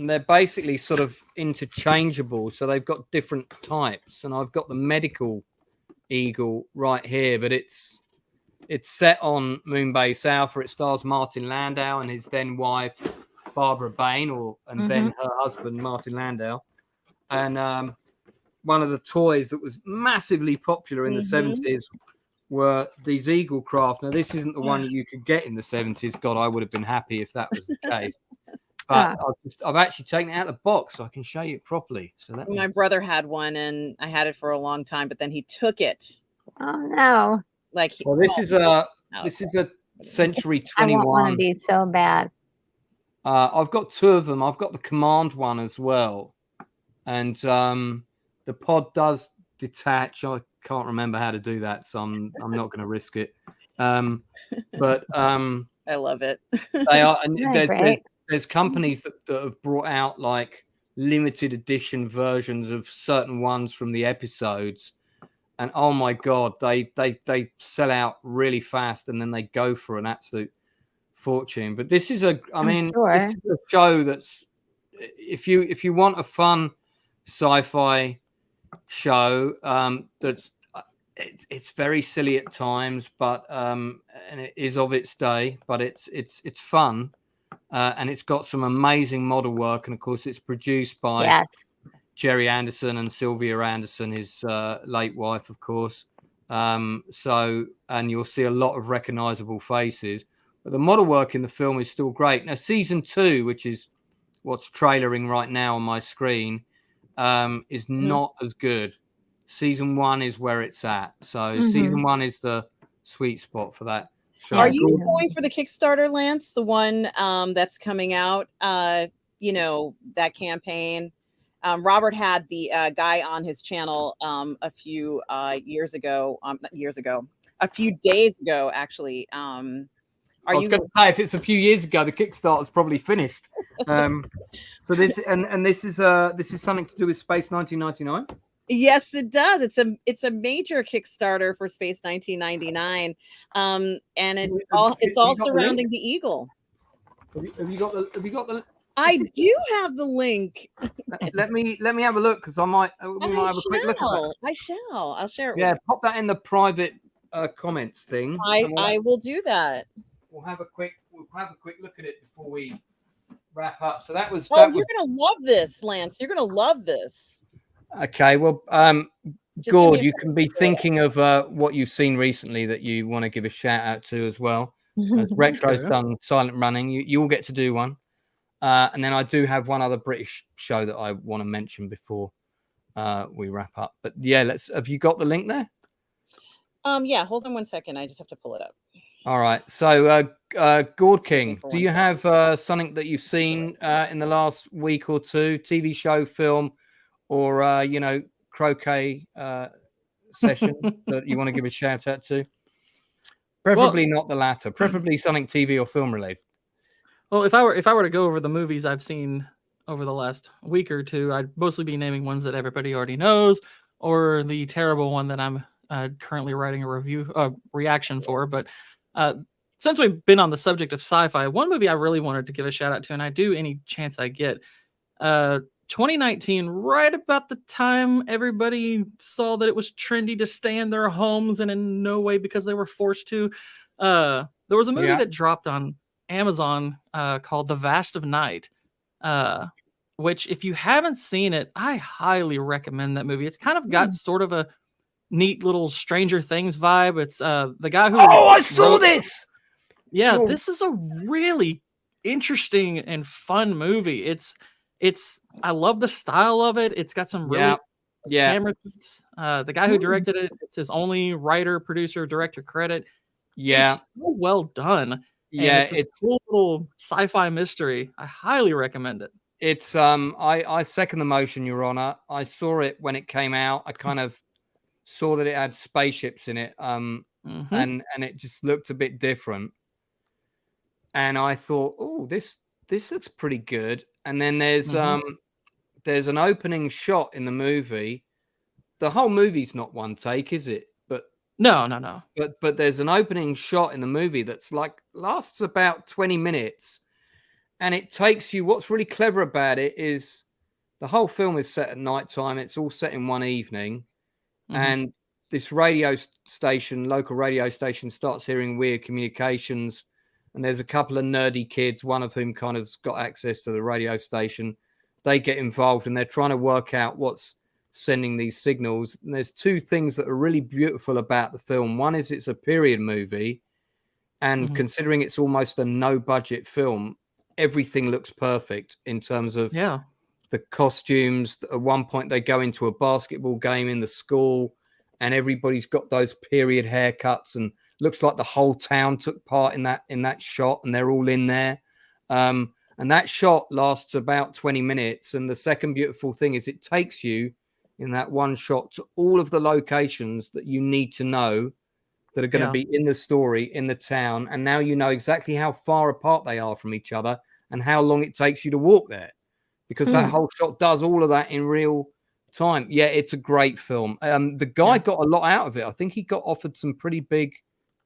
they're basically sort of interchangeable, so they've got different types. And I've got the medical Eagle right here, but it's set on Moonbase Alpha. It stars Martin Landau and his then wife Barbara Bain, then her husband Martin Landau. And one of the toys that was massively popular in the 70s were these Eagle craft. Now, this isn't the one that you could get in the 70s. God, I would have been happy if that was the case. But I've actually taken it out of the box so I can show you it properly. So my brother had one, and I had it for a long time, but then he took it. Oh no! This is a Century 21. I want one of these so bad. I've got two of them. I've got the Command one as well, and the pod does detach. I can't remember how to do that, so I'm not going to risk it. But I love it. They are, and there's companies that have brought out like limited edition versions of certain ones from the episodes, and oh my god, they sell out really fast, and then they go for an absolute fortune. But this is this is a show that's if you want a fun sci-fi show that's it's very silly at times, but and it is of its day, but it's fun, and it's got some amazing model work, and of course it's produced by Jerry Anderson and Sylvia Anderson, his late wife, of course. So, and you'll see a lot of recognizable faces, but the model work in the film is still great. Now, season 2, which is what's trailering right now on my screen, is not as good. Season 1 is where it's at. So season 1 is the sweet spot for that show. Are you going for the Kickstarter, Lance? The one that's coming out, that campaign? Robert had the guy on his channel a few years ago, a few days ago, actually. I was going to say, if it's a few years ago, the Kickstarter's probably finished. So this this is something to do with Space 1999. Yes, it does. It's a major Kickstarter for Space 1999, and it's all surrounding the Eagle. Have you got the? I do have the link. Let me have a look, because we might have a quick look at that. I shall. I'll share it. Yeah, pop that in the private comments thing. I will do that. We'll have a quick look at it before we wrap up. So that was. You're gonna love this, Lance. You're gonna love this. Okay, well, Gord, you can be thinking of what you've seen recently that you want to give a shout out to as well. As Retro's done Silent Running, you will get to do one. And then I do have one other British show that I want to mention before we wrap up. But yeah, have you got the link there? Yeah, hold on 1 second. I just have to pull it up. All right. So, Gord King, do you have something that you've seen in the last week or two, TV show, film, or croquet session that you want to give a shout out to? Preferably not the latter. Preferably something TV or film related. Well, if I were to go over the movies I've seen over the last week or two, I'd mostly be naming ones that everybody already knows, or the terrible one that I'm currently writing a reaction for. But since we've been on the subject of sci-fi, one movie I really wanted to give a shout out to, and I do any chance I get, 2019, right about the time everybody saw that it was trendy to stay in their homes, and in no way because they were forced to, there was a movie that dropped on Amazon called The Vast of Night, which, if you haven't seen it, I highly recommend that movie. It's kind of got sort of a neat little Stranger Things vibe. It's the guy who I saw this. Yeah, this is a really interesting and fun movie. I love the style of it. It's got some really camera tricks. The guy who directed it, it's his only writer, producer, director credit. It's so well done. Yeah, it's a cool little sci-fi mystery. I highly recommend it. It's I second the motion, Your Honor. I saw it when it came out. I kind of saw that it had spaceships in it, and it just looked a bit different. And I thought, oh, this looks pretty good. And then there's an opening shot in the movie. The whole movie's not one take, is it? But no. But there's an opening shot in the movie that's like lasts about 20 minutes, and it takes you. What's really clever about it is the whole film is set at night time. It's all set in one evening, and this local radio station, starts hearing weird communications. And there's a couple of nerdy kids, one of whom kind of got access to the radio station. They get involved and they're trying to work out what's sending these signals. And there's two things that are really beautiful about the film. One is it's a period movie. And considering it's almost a no-budget film, everything looks perfect in terms of the costumes. At one point, they go into a basketball game in the school and everybody's got those period haircuts and looks like the whole town took part in that shot, and they're all in there. And that shot lasts about 20 minutes. And the second beautiful thing is it takes you in that one shot to all of the locations that you need to know that are going to be in the story, in the town. And now you know exactly how far apart they are from each other and how long it takes you to walk there, because that whole shot does all of that in real time. Yeah, it's a great film. The guy got a lot out of it. I think he got offered some pretty big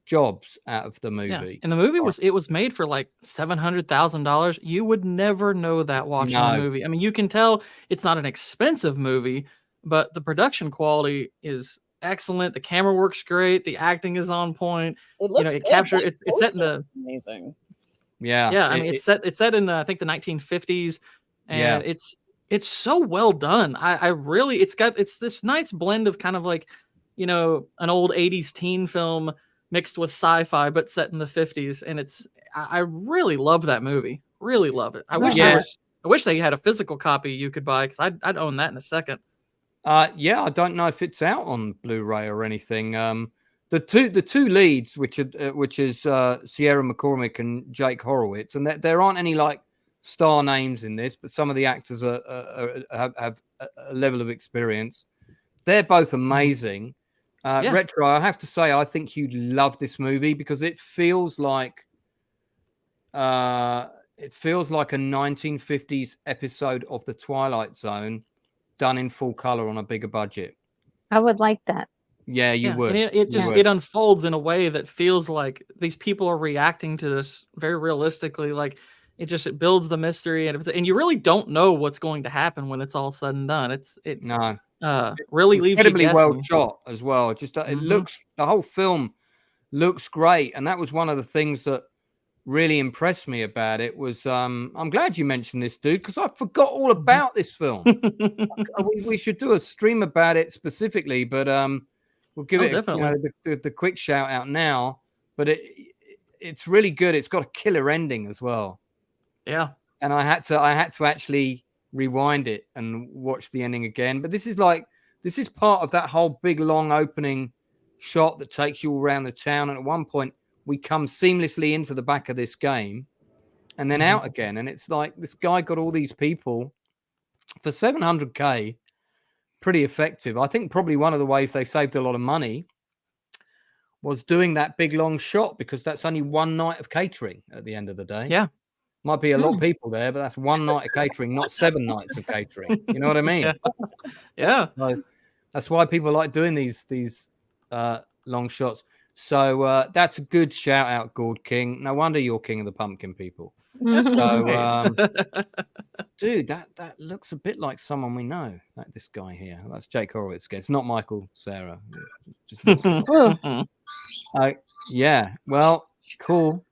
jobs out of the movie. Yeah. And the movie was made for like $700,000. You would never know that watching the movie. I mean, you can tell it's not an expensive movie, but the production quality is excellent. The camera works great. The acting is on point. It looks it's set in the amazing. Yeah. I mean, it's set in I think the 1950s, and it's so well done. I really, it's this nice blend of kind of like, an old 80s teen film mixed with sci-fi, but set in the 50s. And I really love that movie. Really love it. I wish they had a physical copy you could buy, because I'd own that in a second. I don't know if it's out on Blu-ray or anything. The two leads, which is Sierra McCormick and Jake Horowitz, and there aren't any like star names in this, but some of the actors have a level of experience. They're both amazing. Retro, I have to say, I think you'd love this movie because it feels like a 1950s episode of The Twilight Zone done in full color on a bigger budget. I would like that. Yeah, you would. And it unfolds in a way that feels like these people are reacting to this very realistically. Like it builds the mystery, and you really don't know what's going to happen when it's all said and done. Really leaves you guessing. Incredibly well shot as well. Just it looks, the whole film looks great, and that was one of the things that really impressed me about it. Was I'm glad you mentioned this, dude, because I forgot all about this film. we should do a stream about it specifically, but we'll give it the quick shout out now. But it's really good. It's got a killer ending as well. Yeah, and I had to actually rewind it and watch the ending again. But this is part of that whole big long opening shot that takes you all around the town. And at one point, we come seamlessly into the back of this game and then out again. And it's like this guy got all these people for $700K. Pretty effective. I think probably one of the ways they saved a lot of money was doing that big long shot, because that's only one night of catering at the end of the day. Yeah. Might be a lot of people there, but that's one night of catering, not 7 nights of catering. You know what I mean? Yeah. So that's why people like doing these long shots. So that's a good shout out, Gord King. No wonder you're King of the Pumpkin, people. So, dude, that looks a bit like someone we know, like this guy here. That's Jake Horowitz. It's not Michael Cera. Yeah. Well, cool.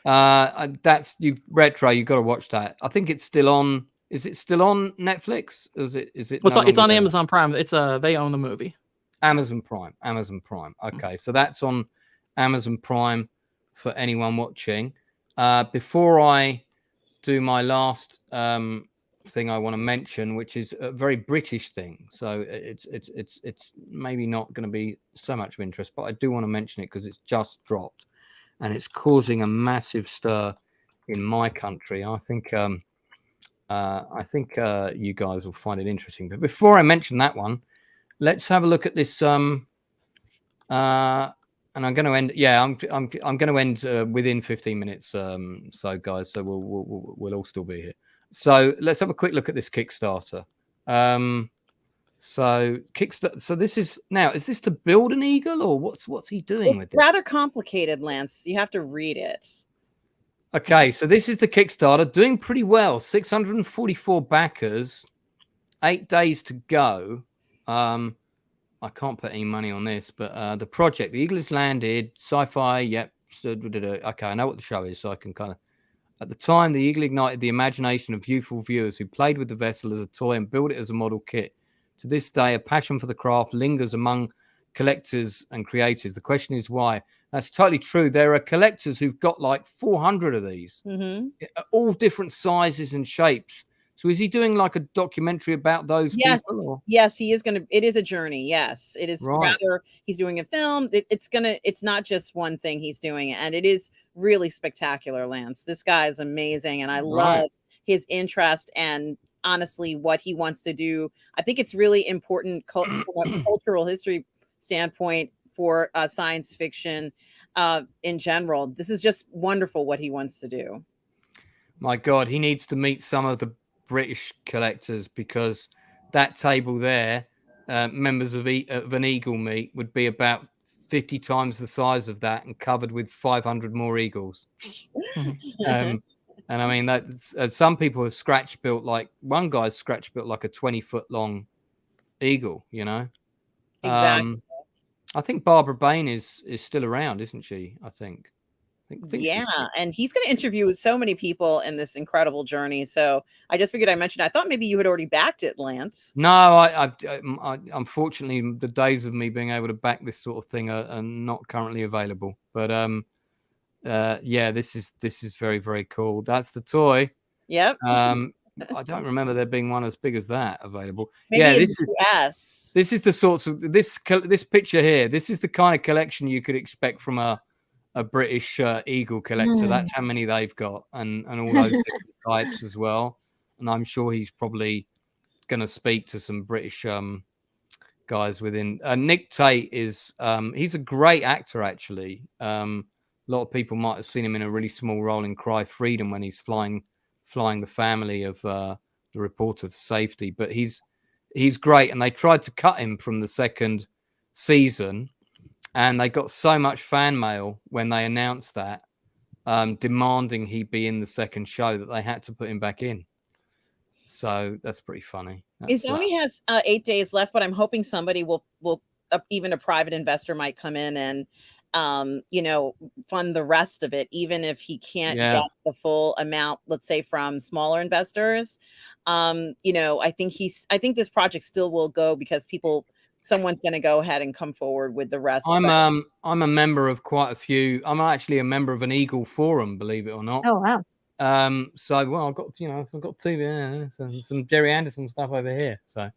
That's you retro. You got to watch that. I think it's still on. Is it still on Netflix? Is it? It's on Amazon Prime. It's they own the movie. Amazon Prime. Okay, so that's on Amazon Prime for anyone watching. Before I do my last thing I want to mention, which is a very British thing, so it's maybe not going to be so much of interest, but I do want to mention it because it's just dropped and it's causing a massive stir in my country. I think you guys will find it interesting. But before I mention that one, let's have a look at this. And I'm going to end. Yeah, I'm going to end within 15 minutes. So guys, so we'll all still be here. So let's have a quick look at this Kickstarter. So Kickstarter. So this is now. Is this to build an eagle, or what's he doing with this? Rather complicated, Lance. You have to read it. Okay, so this is the Kickstarter, doing pretty well. 644 backers, 8 days to go. I can't put any money on this, but the project, the eagle has landed. Sci-fi, yep. Okay, I know what the show is, so I can kind of. At the time, the eagle ignited the imagination of youthful viewers who played with the vessel as a toy and built it as a model kit. To this day, a passion for the craft lingers among collectors and creators. The question is why. That's totally true. There are collectors who've got like 400 of these, all different sizes and shapes. So is he doing like a documentary about those people? Or? Yes, he is going to. It is a journey. Yes, it is. Right. Rather, he's doing a film. It's not just one thing he's doing, and it is really spectacular, Lance. This guy is amazing, and I love his interest and honestly what he wants to do. I think it's really important from a cultural history standpoint for science fiction in general. This is just wonderful what he wants to do. My God, he needs to meet some of the British collectors, because that table there, members of an eagle meet, would be about 50 times the size of that and covered with 500 more eagles. And I mean, that some people have scratch built, like one guy's scratch built like a 20-foot long eagle, you know. Exactly. I think Barbara Bain is still around, isn't she? I think yeah, and he's going to interview so many people in this incredible journey. So I just figured I mentioned. I thought maybe you had already backed it, Lance. No, I unfortunately, the days of me being able to back this sort of thing are not currently available. But yeah, this is very, very cool. That's the toy. Yep. I don't remember there being one as big as that available. Maybe yeah, this is the sorts of this picture here. This is the kind of collection you could expect from a British eagle collector. That's how many they've got, and all those different types as well. And I'm sure he's probably going to speak to some British guys within. Nick Tate is he's a great actor, actually. A lot of people might have seen him in a really small role in Cry Freedom when he's flying the family of the reporter to safety. But he's great, and they tried to cut him from the second season. And they got so much fan mail when they announced that, demanding he be in the second show, that they had to put him back in. So that's pretty funny. It only has 8 days left, but I'm hoping somebody will even a private investor might come in and fund the rest of it, even if he can't get the full amount, let's say from smaller investors. I think this project still will go because someone's going to go ahead and come forward with the rest. I'm a member of quite a few. I'm actually a member of an Eagle forum, believe it or not. Oh wow. So I've got TV, some Jerry Anderson stuff over here. So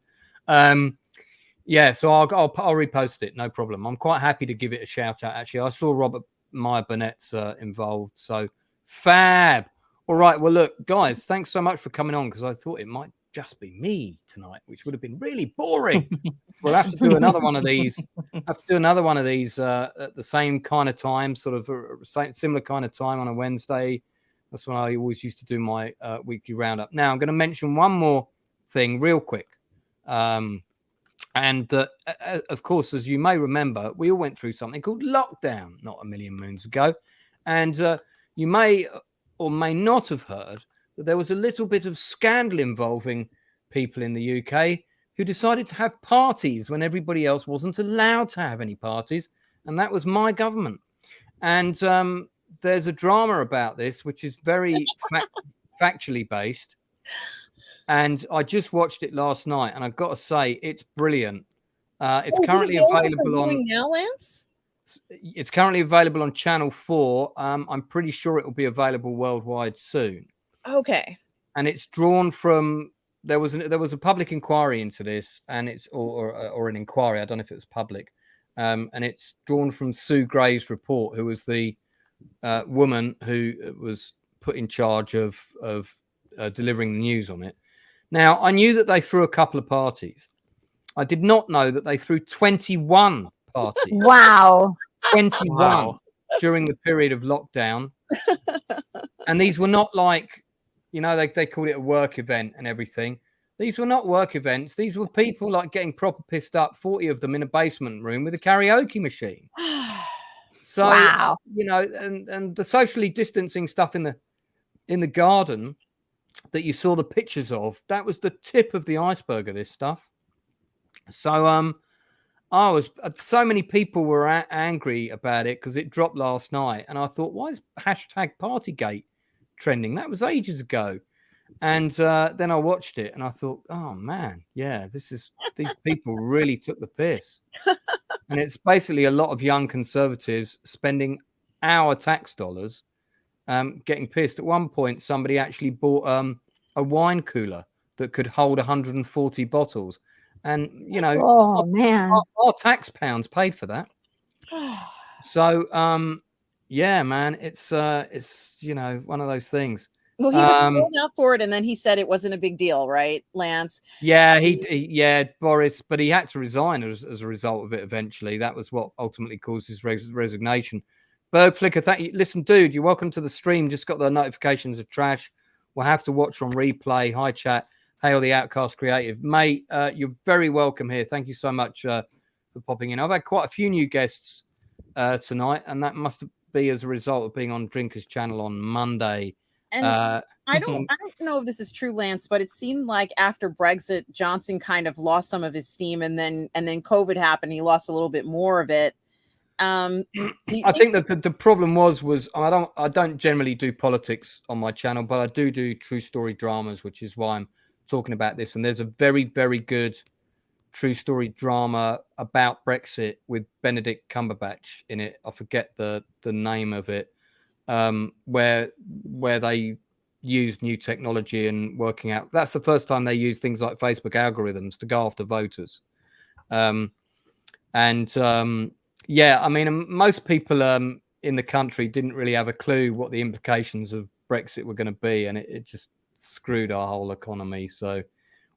so I'll repost it, no problem. I'm quite happy to give it a shout out. Actually, I saw Robert Meyer Burnett's involved, so fab. All right, well look, guys, thanks so much for coming on, because I thought it might just be me tonight, which would have been really boring. We'll have to do another one of these. At the same kind of time, sort of similar kind of time on a Wednesday. That's when I always used to do my weekly roundup. Now I'm going to mention one more thing real quick. And of course, as you may remember, we all went through something called lockdown not a million moons ago. And you may or may not have heard that there was a little bit of scandal involving people in the UK who decided to have parties when everybody else wasn't allowed to have any parties. And that was my government. And there's a drama about this, which is very factually based. And I just watched it last night, and I've got to say, it's brilliant. It's currently available on now, Lance. It's currently available on Channel 4. I'm pretty sure it will be available worldwide soon. Okay. And it's drawn from there was a public inquiry into this, and it's or an inquiry. I don't know if it was public, and it's drawn from Sue Gray's report, who was the woman who was put in charge of delivering the news on it. Now, I knew that they threw a couple of parties. I did not know that they threw 21 parties. Wow. 21 during the period of lockdown. And these were not like, you know, they called it a work event and everything. These were not work events. These were people like getting proper pissed up, 40 of them in a basement room with a karaoke machine. So, wow. you know, and the socially distancing stuff in the garden that you saw the pictures of, that was the tip of the iceberg of this stuff. So, so many people were angry about it because it dropped last night. And I thought, why is #Partygate trending? That was ages ago. And then I watched it and I thought, oh man, yeah, these people really took the piss. And it's basically a lot of young conservatives spending our tax dollars getting pissed. At one point, somebody actually bought a wine cooler that could hold 140 bottles. And, you know, our tax pounds paid for that. So, yeah, man, it's, you know, one of those things. Well, he was called out for it, and then he said it wasn't a big deal, right, Lance? Yeah, yeah, Boris, but he had to resign as a result of it eventually. That was what ultimately caused his resignation. Berg Flicker, thank you. Listen, dude, you're welcome to the stream. Just got the notifications of trash. We'll have to watch on replay. Hi, chat. Hail the Outcast Creative. Mate, you're very welcome here. Thank you so much for popping in. I've had quite a few new guests tonight, and that must be as a result of being on Drinker's Channel on Monday. And I don't know if this is true, Lance, but it seemed like after Brexit, Johnson kind of lost some of his steam, and then COVID happened. He lost a little bit more of it. I think that the problem was I don't generally do politics on my channel, but I do true story dramas, which is why I'm talking about this. And there's a very, very good true story drama about Brexit with Benedict Cumberbatch in it. I forget the name of it. Where they used new technology and working out. That's the first time they used things like Facebook algorithms to go after voters. Yeah, I mean, most people in the country didn't really have a clue what the implications of Brexit were going to be, and it just screwed our whole economy. So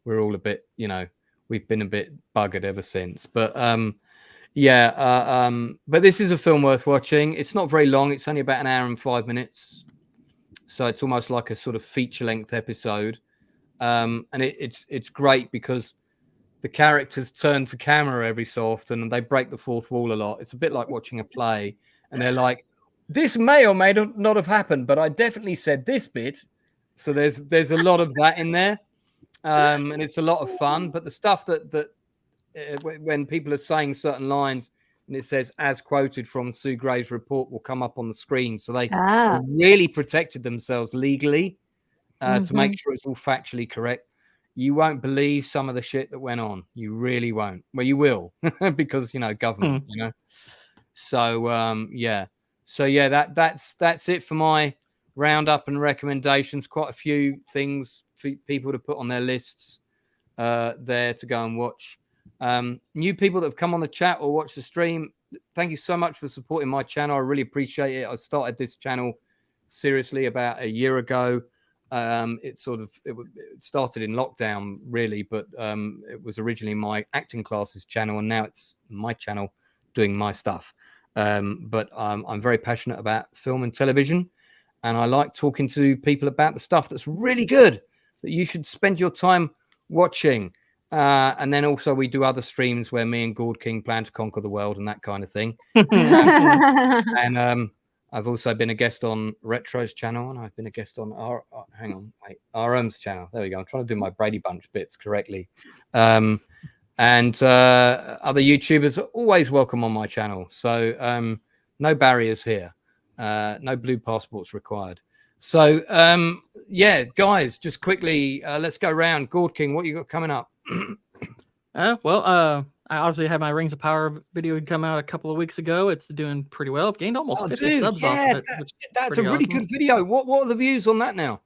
we're all a bit, you know, we've been a bit buggered ever since. But but this is a film worth watching. It's not very long. It's only about 1 hour and 5 minutes. So it's almost like a sort of feature-length episode. And it's great because the characters turn to camera every so often and they break the fourth wall a lot. It's a bit like watching a play. And they're like, this may or may not have happened, but I definitely said this bit. So there's a lot of that in there. And it's a lot of fun. But the stuff that when people are saying certain lines and it says as quoted from Sue Gray's report will come up on the screen. So they really protected themselves legally to make sure it's all factually correct. You won't believe some of the shit that went on. You really won't. Well, you will because, you know, government, you know. So, yeah. So, yeah, that's it for my roundup and recommendations. Quite a few things for people to put on their lists there to go and watch. New people that have come on the chat or watch the stream, thank you so much for supporting my channel. I really appreciate it. I started this channel seriously about a year ago. It started in lockdown really, but it was originally my acting classes channel, and now it's my channel doing my stuff. But I'm very passionate about film and television, and I like talking to people about the stuff that's really good that you should spend your time watching. And then also we do other streams where me and Gord King plan to conquer the world and that kind of thing. And I've also been a guest on Retro's channel, and I've been a guest on RM's channel. There we go. I'm trying to do my Brady Bunch bits correctly. And other YouTubers are always welcome on my channel. So no barriers here. No blue passports required. So, yeah, guys, just quickly, let's go around. Gord King, what you got coming up? I obviously had my Rings of Power video come out a couple of weeks ago. It's doing pretty well. I've gained almost 50 subs off of it. That's a really good video. What are the views on that now?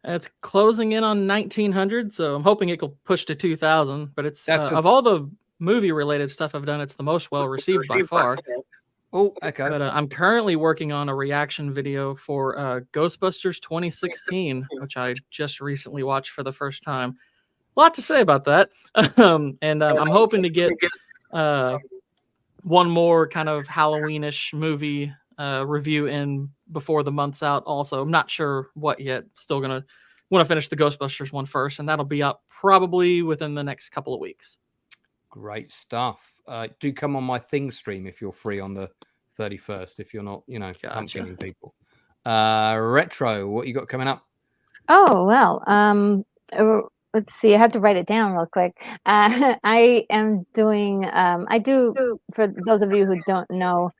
It's closing in on 1,900, so I'm hoping it will push to 2,000. But it's of all the movie-related stuff I've done, it's the most well-received by far. Oh, okay. But I'm currently working on a reaction video for Ghostbusters 2016, which I just recently watched for the first time. lot to say about that. I'm hoping to get one more kind of Halloweenish movie review in before the month's out. Also, I'm not sure what yet. Still want to finish the Ghostbusters one first, and that'll be up probably within the next couple of weeks. Great stuff. Do come on my Thing stream if you're free on the 31st. If you're not, pumpkining people. Retro, what you got coming up? Oh, well, let's see. I had to write it down real quick. I am doing, I do, for those of you who don't know,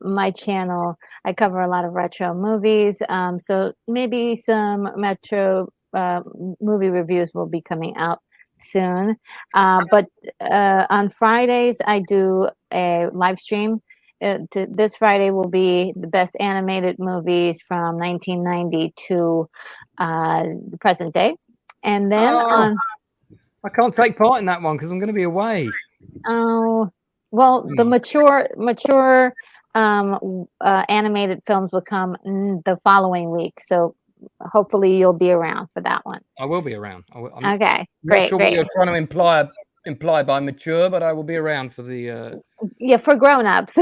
my channel, I cover a lot of retro movies. So maybe some retro movie reviews will be coming out soon. But on Fridays, I do a live stream. This Friday will be the best animated movies from 1990 to the present day. And then I can't take part in that one because I'm going to be away. Oh, well, the mature animated films will come the following week. So hopefully you'll be around for that one. I will be around. Okay, great. Not sure great. what you're trying to imply by mature, but I will be around for the for grown-ups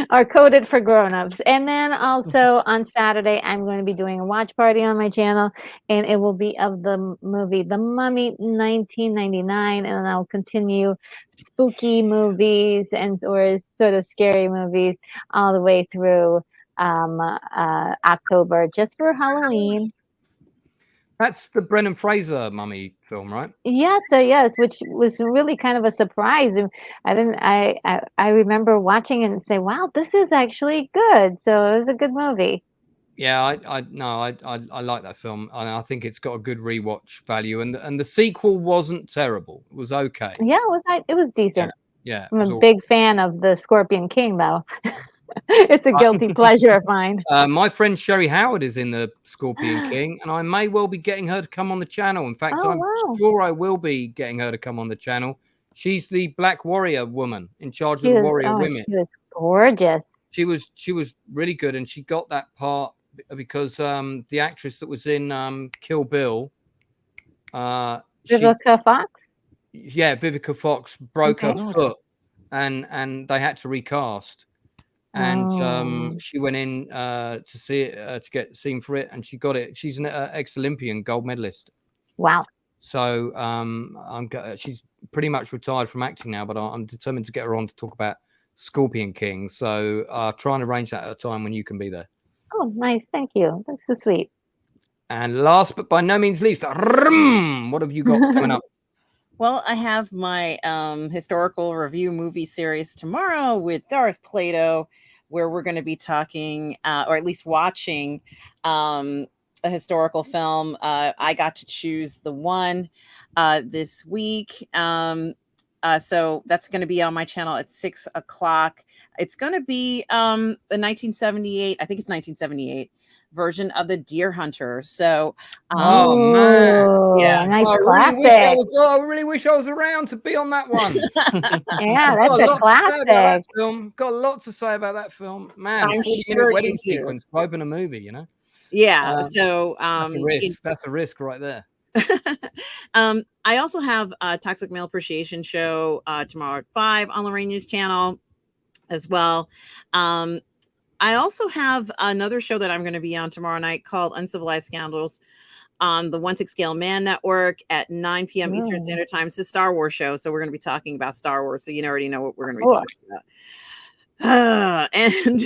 or coded for grown-ups. And then also on Saturday I'm going to be doing a watch party on my channel, and it will be of the movie The Mummy 1999, and I'll continue spooky movies or sort of scary movies all the way through October, just for Halloween. That's the Brendan Fraser Mummy film, right? Yes, which was really kind of a surprise. I remember watching it and say, "Wow, this is actually good." So it was a good movie. Yeah, I like that film, and I think it's got a good rewatch value. And the sequel wasn't terrible; it was okay. Yeah, it was decent. Yeah, I'm a big fan of the Scorpion King, though. It's a guilty pleasure of mine. My friend Sherry Howard is in the Scorpion King, and I may well be getting her to come on the channel. In fact, I'm sure I will be getting her to come on the channel. She's the Black Warrior woman in charge of the Warrior Women. She was gorgeous. She was really good, and she got that part because the actress that was in Kill Bill, Vivica Fox. Yeah, Vivica Fox broke her foot, and they had to recast. And she went in to see it to get seen for it, and she got it. She's an ex-Olympian, gold medalist. Wow. So she's pretty much retired from acting now, but I'm determined to get her on to talk about Scorpion King. So try and arrange that at a time when you can be there. Oh, nice. Thank you. That's so sweet. And last but by no means least, what have you got coming up? Well, I have my historical review movie series tomorrow with Darth Plato, where we're going to be talking, or at least watching, a historical film. I got to choose the one this week. So that's going to be on my channel at 6 o'clock. It's going to be the 1978, I think it's 1978 version of The Deer Hunter. So, oh man, yeah, nice classic. I really wish I was around to be on that one. Yeah, that's a classic. Got a lot to say about that film, man. I'm sure wedding sequence to open a movie, you know. Yeah, so that's a risk. That's a risk right there. I also have a Toxic Male Appreciation show tomorrow at 5 on Lorraine's channel as well. I also have another show that I'm going to be on tomorrow night called Uncivilized Scoundrels on the 1/6 Scale Man Network at 9 p.m. Eastern Standard Time. It's a Star Wars show, so we're going to be talking about Star Wars. So you already know what we're going to be talking about. And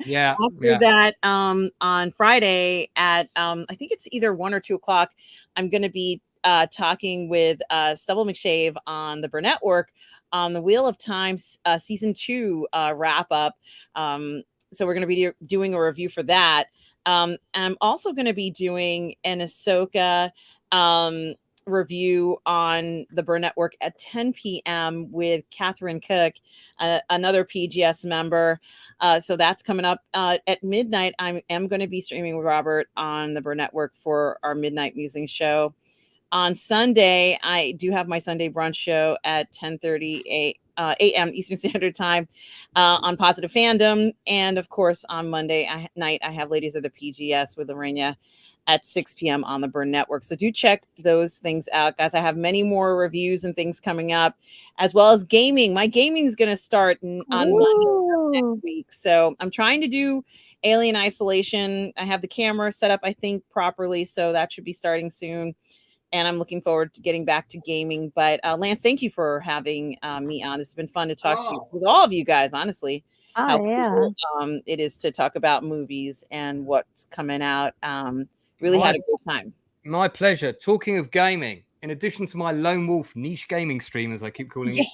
after that, on Friday at I think it's either 1 or 2 o'clock, I'm going to be talking with Stubble McShave on the Burnett Network on the Wheel of Time season 2 wrap up. So we're going to be doing a review for that. I'm also going to be doing an Ahsoka review on the Burn Network at 10 p.m. with Catherine Cook, another PGS member. So that's coming up at midnight. I am going to be streaming with Robert on the Burn Network for our Midnight Musing show. On Sunday, I do have my Sunday brunch show at 10:30 a.m. Eastern Standard Time on Positive Fandom. And of course, on Monday night, I have Ladies of the PGS with Lorena at 6 p.m. on the Burn Network. So do check those things out, guys. I have many more reviews and things coming up, as well as gaming. My gaming is going to start on Monday next week. So I'm trying to do Alien Isolation. I have the camera set up, I think, properly. So that should be starting soon. And I'm looking forward to getting back to gaming. But Lance, thank you for having me on. This has been fun to talk to with all of you guys, honestly. How cool it is to talk about movies and what's coming out. Really had a good time. My pleasure. Talking of gaming, in addition to my lone wolf niche gaming stream, as I keep calling it,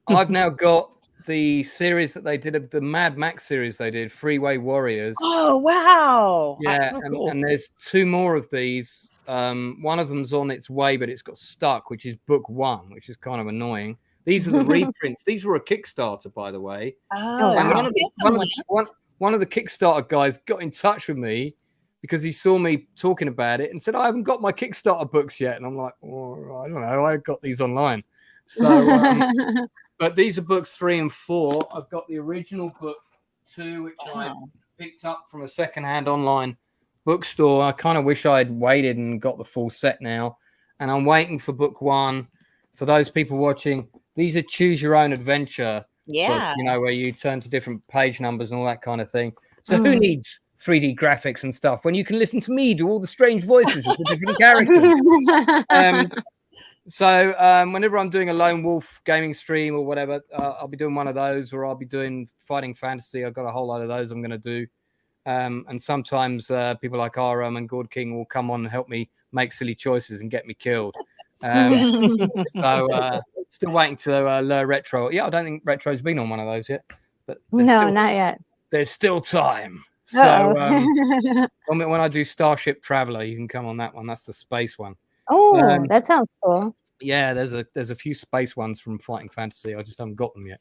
I've now got the series that they did, the Mad Max series they did, Freeway Warriors. Oh, wow. Yeah, and there's 2 more of these. One of them's on its way, but it's got stuck, which is book 1, which is kind of annoying. These are the reprints. These were a Kickstarter, by the way. Oh, and one of the Kickstarter guys got in touch with me because he saw me talking about it and said, I haven't got my Kickstarter books yet. And I'm like, I don't know. I got these online. So, but these are books 3 and 4. I've got the original book 2, which I picked up from a secondhand online bookstore. I kind of wish I'd waited and got the full set now. And I'm waiting for book 1. For those people watching, these are choose your own adventure. Yeah. Books, where you turn to different page numbers and all that kind of thing. So who needs 3D graphics and stuff when you can listen to me do all the strange voices of the different characters? So whenever I'm doing a lone wolf gaming stream or whatever, I'll be doing one of those, or I'll be doing fighting fantasy. I've got a whole lot of those I'm going to do. And sometimes people like Aram and Gord King will come on and help me make silly choices and get me killed. So still waiting to learn Retro. Yeah, I don't think Retro's been on one of those yet. But not yet. There's still time. So when I do Starship Traveler, you can come on that one. That's the space one. Oh, that sounds cool. Yeah, there's a few space ones from Fighting Fantasy. I just haven't got them yet.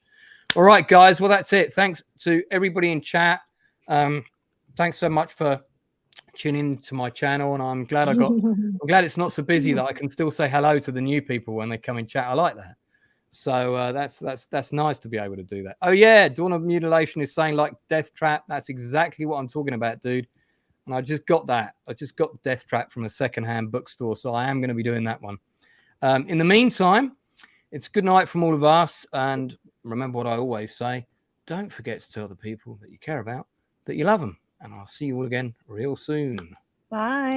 All right, guys. Well, that's it. Thanks to everybody in chat. Thanks so much for tuning to my channel, and I'm glad I'm glad it's not so busy that I can still say hello to the new people when they come in chat. I like that. So that's nice to be able to do that. Oh yeah, Dawn of Mutilation is saying like Death Trap. That's exactly what I'm talking about, dude. And I just got that. I just got Death Trap from a secondhand bookstore, so I am going to be doing that one. In the meantime, it's good night from all of us, and remember what I always say: don't forget to tell the people that you care about that you love them. And I'll see you all again real soon. Bye.